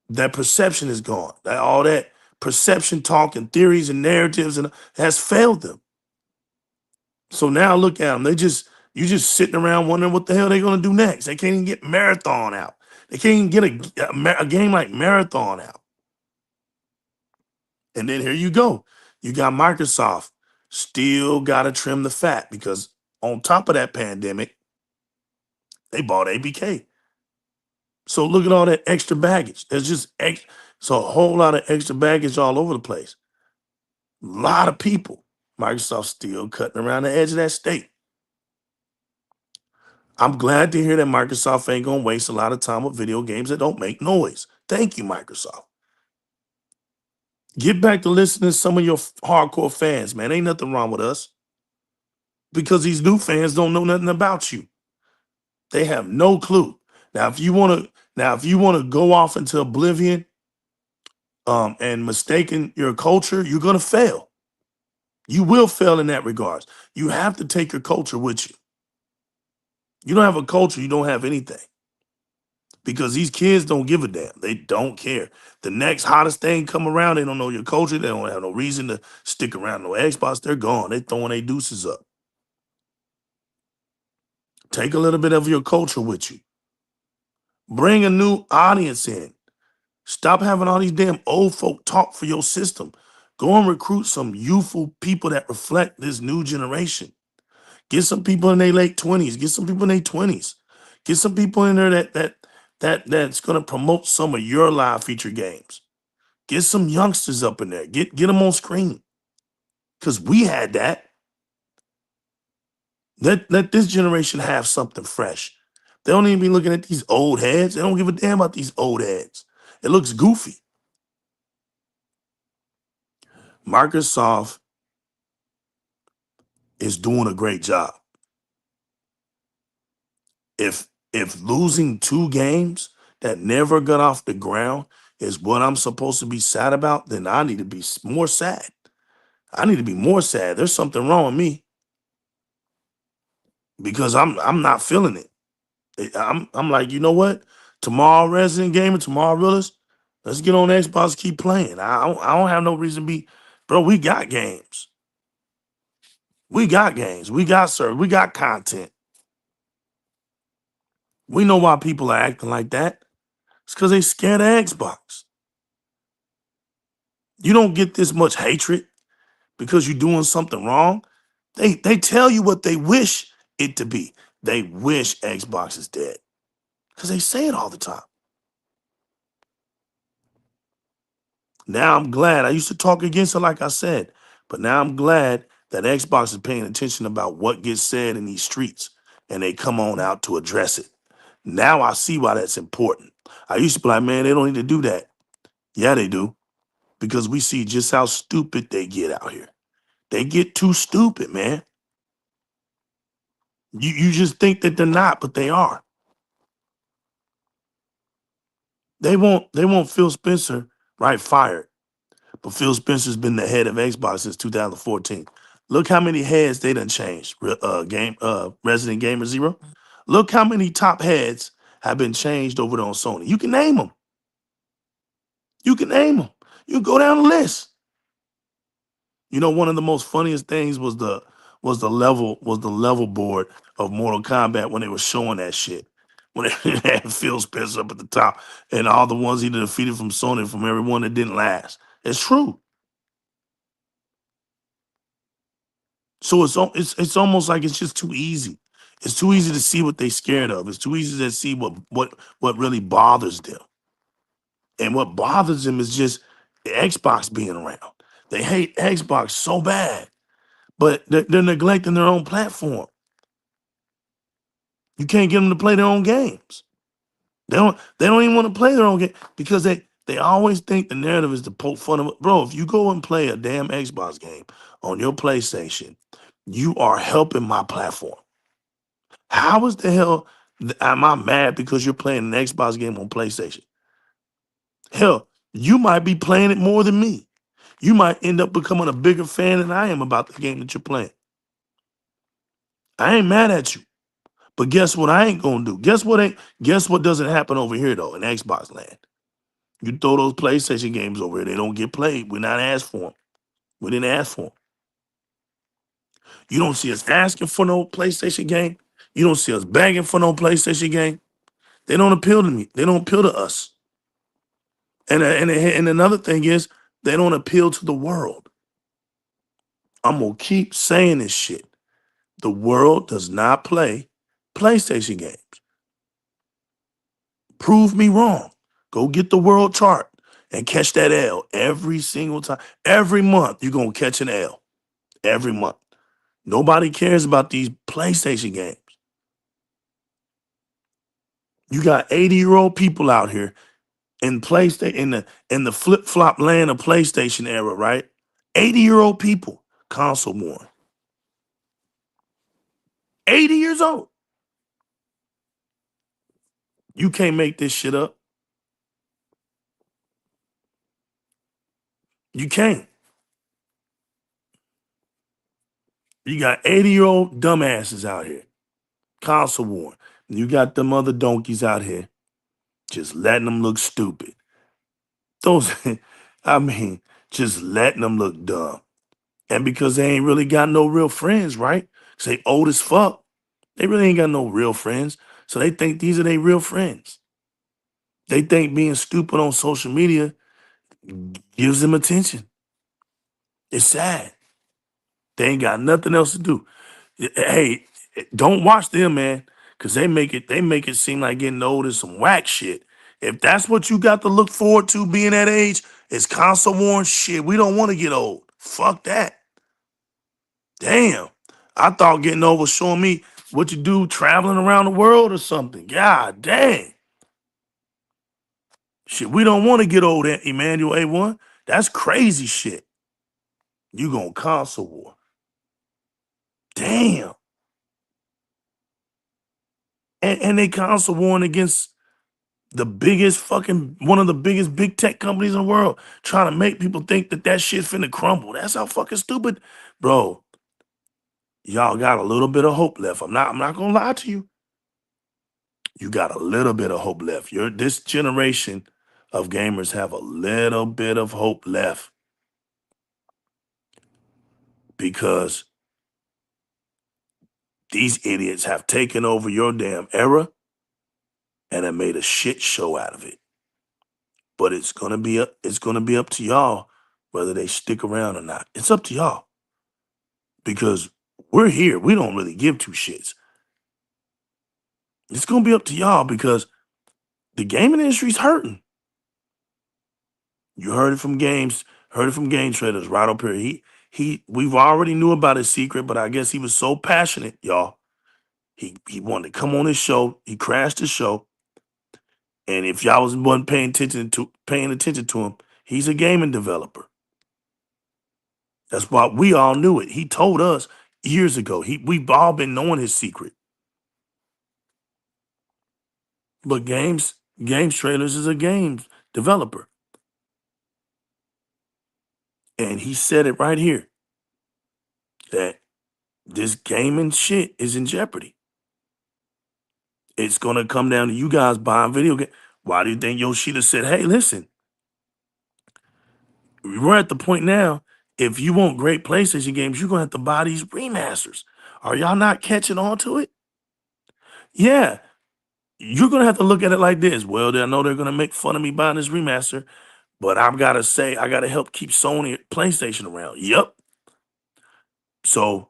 that perception is gone. All that perception talk and theories and narratives and has failed them. So now look at them. You just sitting around wondering what the hell they're gonna do next. They can't even get Marathon out. They can't even get a game like Marathon out. And then here you go. You got Microsoft still got to trim the fat because on top of that pandemic, they bought ABK. So look at all that extra baggage. It's a whole lot of extra baggage all over the place. A lot of people. Microsoft still cutting around the edge of that state. I'm glad to hear that Microsoft ain't going to waste a lot of time with video games that don't make noise. Thank you, Microsoft. Get back to listening to some of your hardcore fans, man. Ain't nothing wrong with us. Because these new fans don't know nothing about you. They have no clue. Now, if you want to go off into oblivion and mistaken your culture, you're going to fail. You will fail in that regards. You have to take your culture with you. You don't have a culture, you don't have anything. Because these kids don't give a damn. They don't care. The next hottest thing come around, they don't know your culture. They don't have no reason to stick around no Xbox. They're gone. They throwing their deuces up. Take a little bit of your culture with you. Bring a new audience in. Stop having all these damn old folk talk for your system. Go and recruit some youthful people that reflect this new generation. Get some people in their late 20s. Get some people in their 20s. Get some people in there that's gonna promote some of your live feature games. Get some youngsters up in there. Get them on screen. Because we had that. Let this generation have something fresh. They don't even be looking at these old heads. They don't give a damn about these old heads. It looks goofy. Microsoft is doing a great job. If losing 2 games that never got off the ground is what I'm supposed to be sad about, then I need to be more sad. I need to be more sad. There's something wrong with me because I'm not feeling it. I'm like, you know what? Tomorrow, Resident Gamer, tomorrow, Realist, let's get on Xbox, keep playing. I don't have no reason to be, bro. We got games. We got games. We got service. We got content. We know why people are acting like that. It's because they scared of Xbox. You don't get this much hatred because you're doing something wrong. They tell you what they wish it to be. They wish Xbox is dead because they say it all the time. Now I'm glad. I used to talk against it, like I said, but now I'm glad that Xbox is paying attention about what gets said in these streets, and they come on out to address it. Now I see why that's important. I used to be like, man, they don't need to do that. Yeah, they do, because we see just how stupid they get out here. They get too stupid, man. You just think that they're not, but they are. They won't Phil Spencer, right, fired. But Phil Spencer's been the head of Xbox since 2014. Look how many heads they done changed. Resident Gamer Zero. Look how many top heads have been changed over there on Sony. You can name them. You can name them. You go down the list. You know, one of the most funniest things was the level board of Mortal Kombat when they were showing that shit. When they had Phil Spencer up at the top and all the ones he defeated from Sony, from everyone that didn't last. It's true. So it's almost like it's just too easy. It's too easy to see what they're scared of. It's too easy to see what really bothers them. And what bothers them is just the Xbox being around. They hate Xbox so bad, but they're neglecting their own platform. You can't get them to play their own games. They don't even want to play their own game because they always think the narrative is to poke fun of it. Bro, if you go and play a damn Xbox game on your PlayStation, you are helping my platform. How is the hell am I mad because you're playing an Xbox game on PlayStation? Hell, you might be playing it more than me. You might end up becoming a bigger fan than I am about the game that you're playing. I ain't mad at you. But guess what I ain't gonna do? Guess what doesn't happen over here though in Xbox land? You throw those PlayStation games over here, they don't get played. We're not asked for them. We didn't ask for them. You don't see us asking for no PlayStation game. You don't see us begging for no PlayStation game. They don't appeal to me. They don't appeal to us. And another thing is, they don't appeal to the world. I'm going to keep saying this shit. The world does not play PlayStation games. Prove me wrong. Go get the world chart and catch that L every single time. Every month, you're going to catch an L. Every month. Nobody cares about these PlayStation games. You got 80-year-old people out here in PlayStation in the flip-flop land of PlayStation era, right? 80-year-old people, console born. 80 years old. You can't make this shit up. You can't. You got 80-year-old dumbasses out here, console born. You got them other donkeys out here just letting them look stupid. Those, I mean, just letting them look dumb. And because they ain't really got no real friends, right? Because they old as fuck. They really ain't got no real friends. So they think these are their real friends. They think being stupid on social media gives them attention. It's sad. They ain't got nothing else to do. Hey, don't watch them, man, because they make it seem like getting old is some whack shit. If that's what you got to look forward to being that age, it's console war shit. We don't want to get old. Fuck that. Damn. I thought getting old was showing me what you do traveling around the world or something. God dang. Shit, we don't want to get old, Emmanuel A1. That's crazy shit. You gonna console war. Damn. And they console warring against the biggest one of the biggest big tech companies in the world, trying to make people think that shit's finna crumble. That's how fucking stupid. Bro, y'all got a little bit of hope left. I'm not gonna lie to you. You got a little bit of hope left. This generation of gamers have a little bit of hope left because these idiots have taken over your damn era and have made a shit show out of it. But it's gonna be up to y'all whether they stick around or not. It's up to y'all. Because we're here. We don't really give two shits. It's gonna be up to y'all because the gaming industry's hurting. You heard it from game traders right up here. We've already knew about his secret, but I guess he was so passionate, y'all. He wanted to come on his show. He crashed his show. And if y'all wasn't paying attention to him, he's a gaming developer. That's why we all knew it. He told us years ago. We've all been knowing his secret. But games trailers is a games developer. And he said it right here that this gaming shit is in jeopardy. It's going to come down to you guys buying video games. Why do you think Yoshida said, hey, listen, we're at the point now, if you want great PlayStation games, you're going to have to buy these remasters. Are y'all not catching on to it? Yeah. You're going to have to look at it like this. Well, I know they're going to make fun of me buying this remaster, but I've got to say, I got to help keep Sony PlayStation around. Yep. So,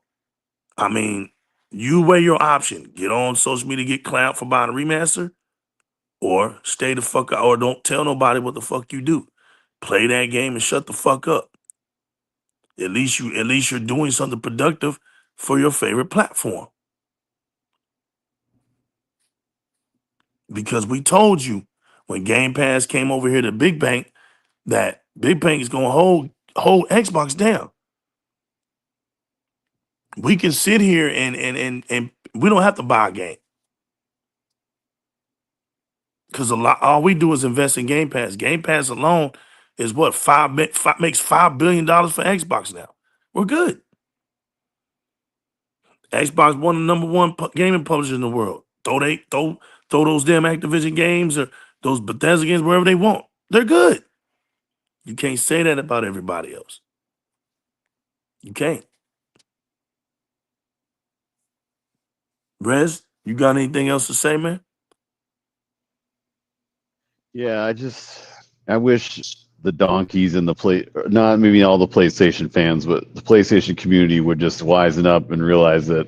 I mean, you weigh your option. Get on social media, get clout for buying a remaster, or stay the fuck out, or don't tell nobody what the fuck you do. Play that game and shut the fuck up. At least you're doing something productive for your favorite platform. Because we told you when Game Pass came over here to Big Bank that Big Bank is gonna hold Xbox down. We can sit here and we don't have to buy a game. Because all we do is invest in Game Pass. Game Pass alone is what makes $5 billion for Xbox now. We're good. Xbox one of the number one gaming publishers in the world. Throw those damn Activision games or those Bethesda games wherever they want. They're good. You can't say that about everybody else. You can't. Rez, you got anything else to say, man? Yeah, I wish the donkeys and not maybe all the PlayStation fans, but the PlayStation community would just wisen up and realize that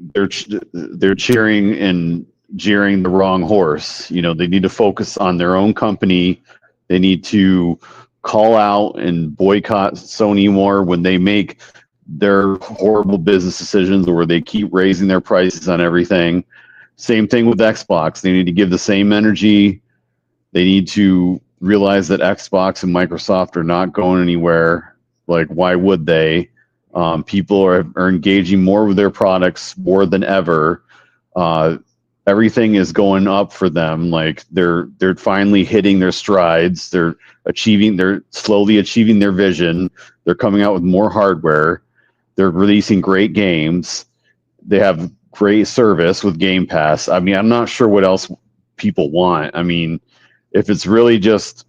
they're cheering and jeering the wrong horse. You know, they need to focus on their own company. They need to call out and boycott Sony more when they make their horrible business decisions or where they keep raising their prices on everything. Same thing with Xbox. They need to give the same energy. They need to realize that Xbox and Microsoft are not going anywhere. Like, why would they? People are engaging more with their products more than ever. Everything is going up for them. Like they're finally hitting their strides. They're slowly achieving their vision. They're coming out with more hardware. They're releasing great games. They have great service with Game Pass. I mean, I'm not sure what else people want. I mean, if it's really just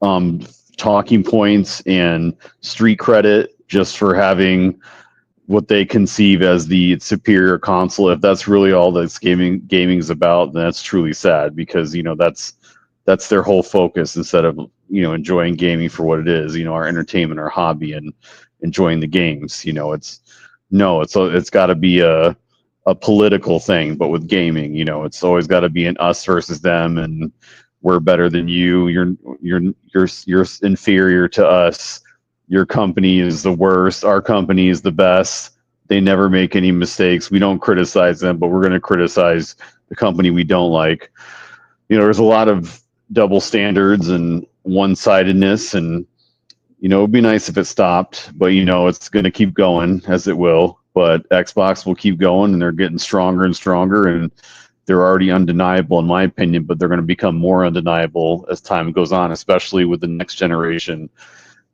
talking points and street credit just for having what they conceive as the superior console, if that's really all that's gaming's about, then that's truly sad, because that's their whole focus, instead of enjoying gaming for what it is, our entertainment, our hobby, and enjoying the games. It's No, it's got to be a political thing, but with gaming, it's always got to be an us versus them, and we're better than you. You're inferior to us. Your company is the worst. Our company is the best. They never make any mistakes. We don't criticize them, but we're going to criticize the company we don't like. There's a lot of double standards and one-sidedness, and it'd be nice if it stopped, but it's going to keep going as it will. But Xbox will keep going, and they're getting stronger and stronger, and they're already undeniable in my opinion, but they're going to become more undeniable as time goes on, especially with the next generation.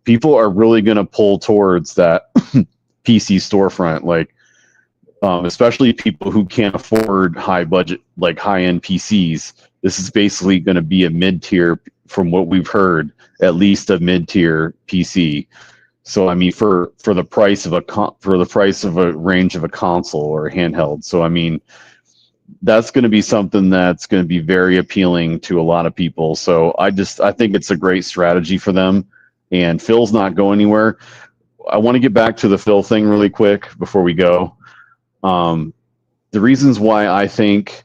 People are really going to pull towards that PC storefront, like especially people who can't afford high budget, like high-end PCs. This is basically going to be a mid-tier, from what we've heard, at least a mid-tier PC. So I mean, for the price of a range of a console or a handheld. So I mean, that's going to be something that's going to be very appealing to a lot of people. So I think it's a great strategy for them. And Phil's not going anywhere. I want to get back to the Phil thing really quick before we go. The reasons why I think,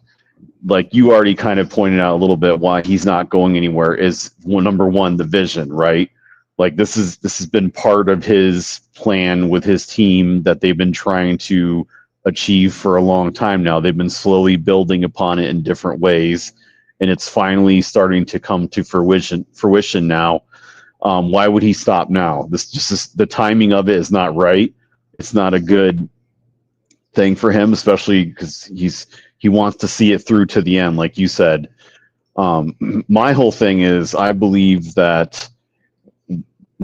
like you already kind of pointed out a little bit, why he's not going anywhere is, number one, the vision, right? Like this has been part of his plan with his team that they've been trying to achieve for a long time now. They've been slowly building upon it in different ways, and it's finally starting to come to fruition now. Why would he stop now? The timing of it is not right. It's not a good thing for him, especially because he wants to see it through to the end, like you said. My whole thing is, I believe that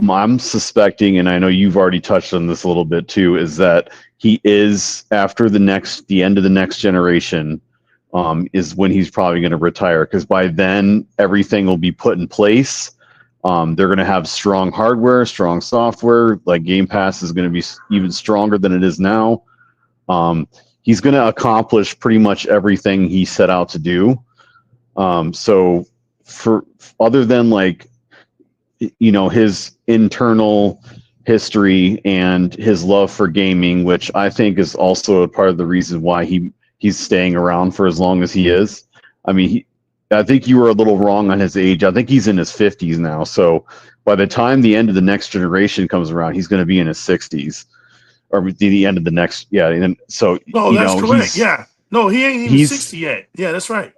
I'm suspecting, and I know you've already touched on this a little bit too, is that he is, after the end of the next generation, is when he's probably going to retire, because by then everything will be put in place. They're going to have strong hardware, strong software. Like Game Pass is going to be even stronger than it is now. He's going to accomplish pretty much everything he set out to do. So for other than like, his internal history and his love for gaming, which I think is also a part of the reason why he's staying around for as long as he is. I mean, I think you were a little wrong on his age. I think he's in his 50s now. So by the time the end of the next generation comes around, he's going to be in his 60s, or the end of the next. Yeah. And so, No, that's correct. Yeah. No, he ain't even 60 yet. Yeah, that's right.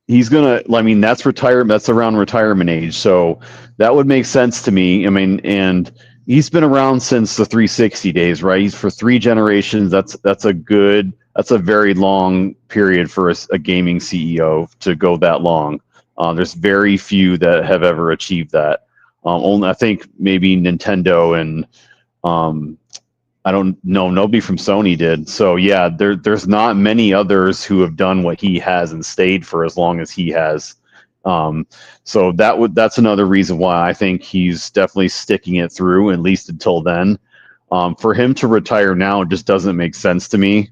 He's gonna. I mean, that's retirement. That's around retirement age. So that would make sense to me. I mean, and he's been around since the 360 days, right? He's for 3 generations. That's a very long period for a gaming CEO to go that long. There's very few that have ever achieved that. Only I think maybe Nintendo and I don't know, nobody from Sony did. So yeah, there's not many others who have done what he has and stayed for as long as he has. So that's another reason why I think he's definitely sticking it through, at least until then. For him to retire now, it just doesn't make sense to me.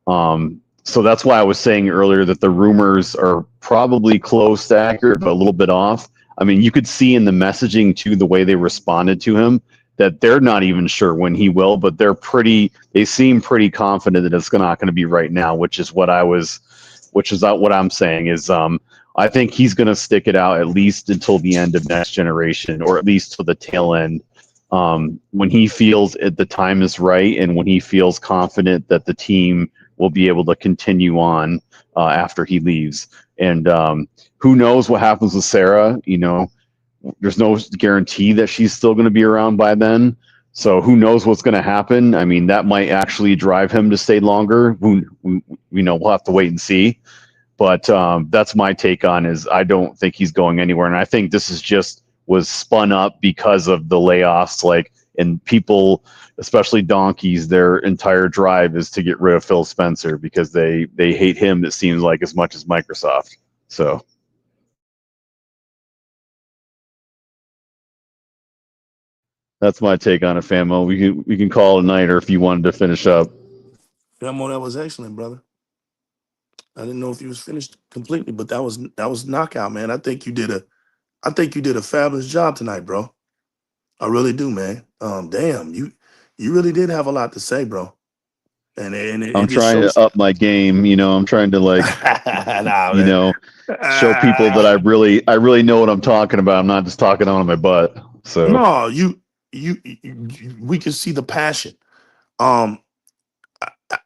So that's why I was saying earlier that the rumors are probably close to accurate, but a little bit off. I mean, you could see in the messaging too, the way they responded to him, that they're not even sure when he will, but they seem pretty confident that it's not going to be right now, which is what I'm saying is, I think he's going to stick it out at least until the end of next generation, or at least till the tail end, when he feels the time is right, and when he feels confident that the team will be able to continue on after he leaves. And who knows what happens with Sarah? There's no guarantee that she's still going to be around by then. So who knows what's going to happen? I mean, that might actually drive him to stay longer. We'll have to wait and see. But that's my take on is I don't think he's going anywhere. And I think this was spun up because of the layoffs, and people, especially donkeys, their entire drive is to get rid of Phil Spencer because they hate him, it seems like, as much as Microsoft. So that's my take on it, Famo. We can call it a night, or if you wanted to finish up. Famo, that was excellent, brother. I didn't know if you was finished completely, but that was knockout, man. I think you did a fabulous job tonight, bro. I really do, man. Damn, you really did have a lot to say, bro. I'm it just trying shows to up my game. I'm trying to like, nah, you man. know, show people that I really know what I'm talking about. I'm not just talking out of my butt. So No, we can see the passion. Um,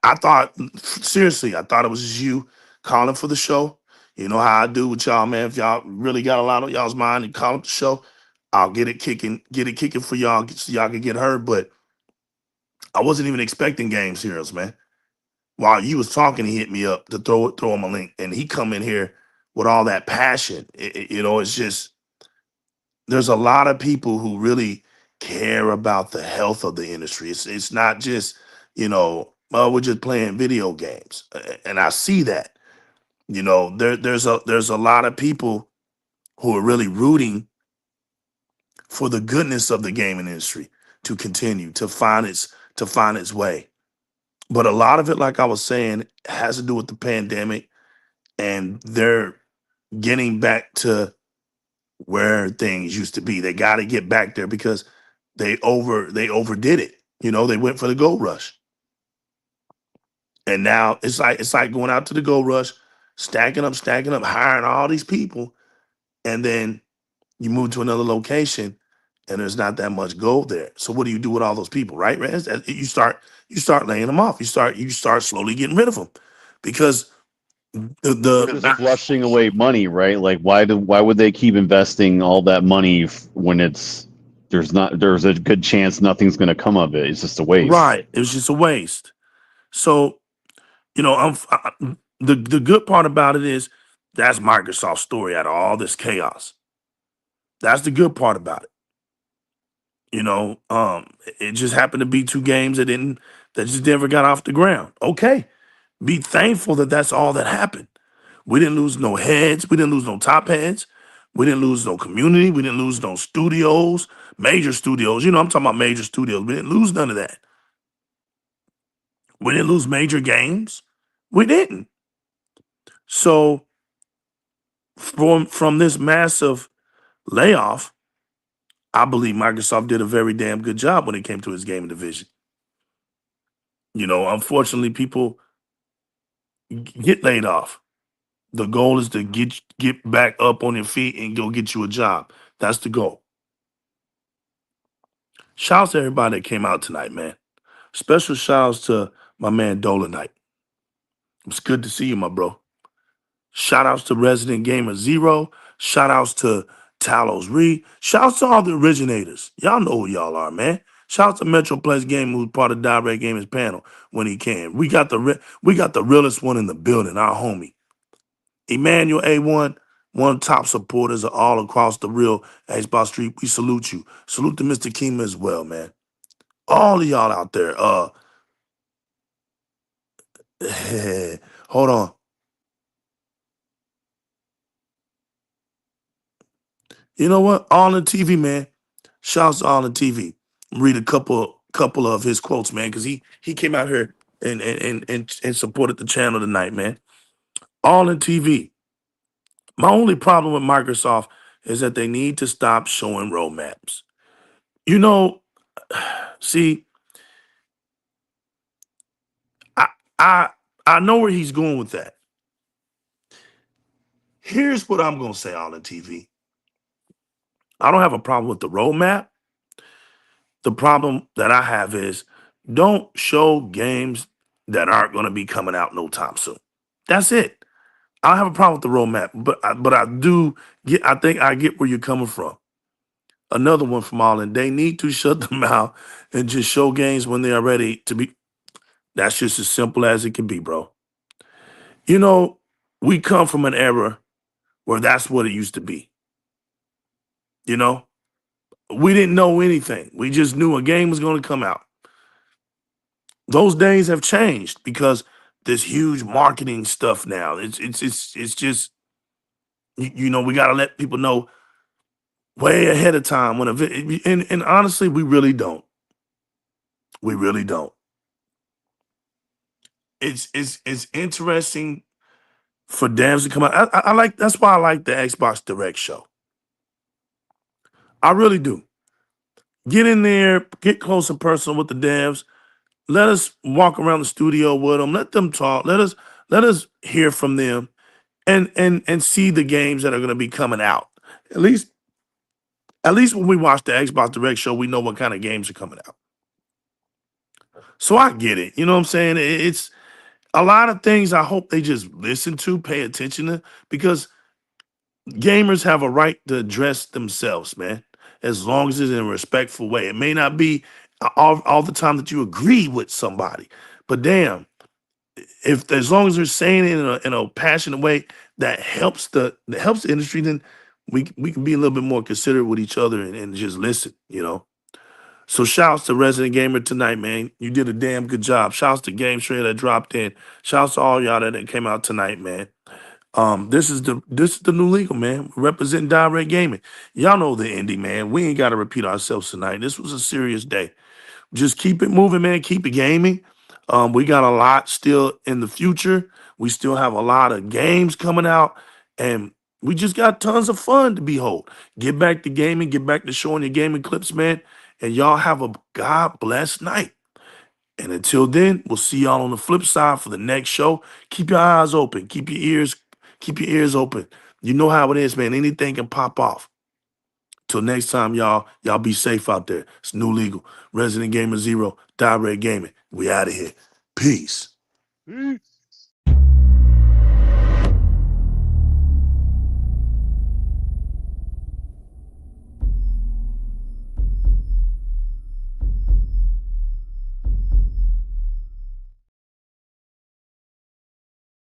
I thought seriously, I thought it was just you calling for the show. You know how I do with y'all, man. If y'all really got a lot on y'all's mind and call up the show, I'll get it kicking for y'all so y'all can get heard. But I wasn't even expecting Games Heroes, man. While you was talking, he hit me up to throw him a link, and he come in here with all that passion. It's just there's a lot of people who really care about the health of the industry. It's not just oh, we're just playing video games, and I see that. There's a lot of people who are really rooting for the goodness of the gaming industry to continue to find its way. But a lot of it, like I was saying, has to do with the pandemic, and they're getting back to where things used to be. They got to get back there because they overdid it. They went for the gold rush, and now it's like going out to the gold rush, stacking up, hiring all these people, and then you move to another location, and there's not that much gold there. So what do you do with all those people, right, Rez? You start laying them off. You start slowly getting rid of them because they're just flushing away money, right? Like why would they keep investing all that money when there's a good chance nothing's going to come of it. It's just a waste. right. It was just a waste. So the good part about it is that's Microsoft's story out of all this chaos. That's the good part about it. It just happened to be two games that just never got off the ground. Okay, be thankful that that's all that happened. We didn't lose no heads. We didn't lose no top heads. We didn't lose no community. We didn't lose no studios, major studios. I'm talking about major studios. We didn't lose none of that. We didn't lose major games. We didn't. So from this massive layoff, I believe Microsoft did a very damn good job when it came to its gaming division. Unfortunately, people get laid off. The goal is to get back up on your feet and go get you a job. That's the goal. Shouts to everybody that came out tonight, man. Special shouts to my man Dolanite. It's good to see you, my bro. Shout outs to Resident Gamer Zero. Shout outs to Talos Re. Shouts to all the originators. Y'all know who y'all are, man. Shout out to Metropolitan Game, who's part of Di-RRec Gamers panel when he can. We got the realest one in the building, our homie. Emmanuel A1, one of the top supporters of all across the real Xbox Street. We salute you. Salute to Mr. Kima as well, man. All of y'all out there. Hold on. You know what? All in TV, man. Shouts to All in TV. Read a couple of his quotes, man, because he came out here and supported the channel tonight, man. All in TV. My only problem with Microsoft is that they need to stop showing roadmaps. See, I I I know where he's going with that. Here's what I'm gonna say, All in TV. I don't have a problem with the roadmap. The problem that I have is don't show games that aren't going to be coming out no time soon. That's it. I don't have a problem with the roadmap, but I do get. I think I get where you're coming from. Another one from Allen. They need to shut them out and just show games when they are ready to be. That's just as simple as it can be, bro. We come from an era where that's what it used to be. We didn't know anything. We just knew a game was going to come out. Those days have changed because this huge marketing stuff now. It's just we got to let people know way ahead of time when and honestly we really don't. We really don't. It's interesting for devs to come out. I like that's why I like the Xbox Direct show. I really do. Get in there, get close and personal with the devs. let us walk around the studio with them. Let them talk. Let us hear from them and see the games that are going to be coming out. At least when we watch the Xbox Direct show, we know what kind of games are coming out. So I get it. You know what I'm saying? It's a lot of things I hope they just listen to, pay attention to, because gamers have a right to address themselves, man, as long as it's in a respectful way. It may not be all the time that you agree with somebody, but damn, if as long as they're saying it in a passionate way that helps the industry, then we can be a little bit more considerate with each other and just listen, you know. So shouts to Resident Gamer tonight, man. You did a damn good job. Shouts to Game Shred that dropped in. Shouts to all y'all that came out tonight, man. This is the new legal, man. Representing Di-RRec Gaming. Y'all know the indie, man. We ain't got to repeat ourselves tonight. This was a serious day. Just keep it moving, man. Keep it gaming. We got a lot still in the future. We still have a lot of games coming out, and we just got tons of fun to behold. Get back to gaming. Get back to showing your gaming clips, man. And y'all have a God bless night. And until then, we'll see y'all on the flip side for the next show. Keep your eyes open. Keep your ears open. You know how it is, man. Anything can pop off. Till next time, y'all be safe out there. It's New Legal, Resident Gamer Zero, Di-RRec Gaming. We out of here. Peace. Peace.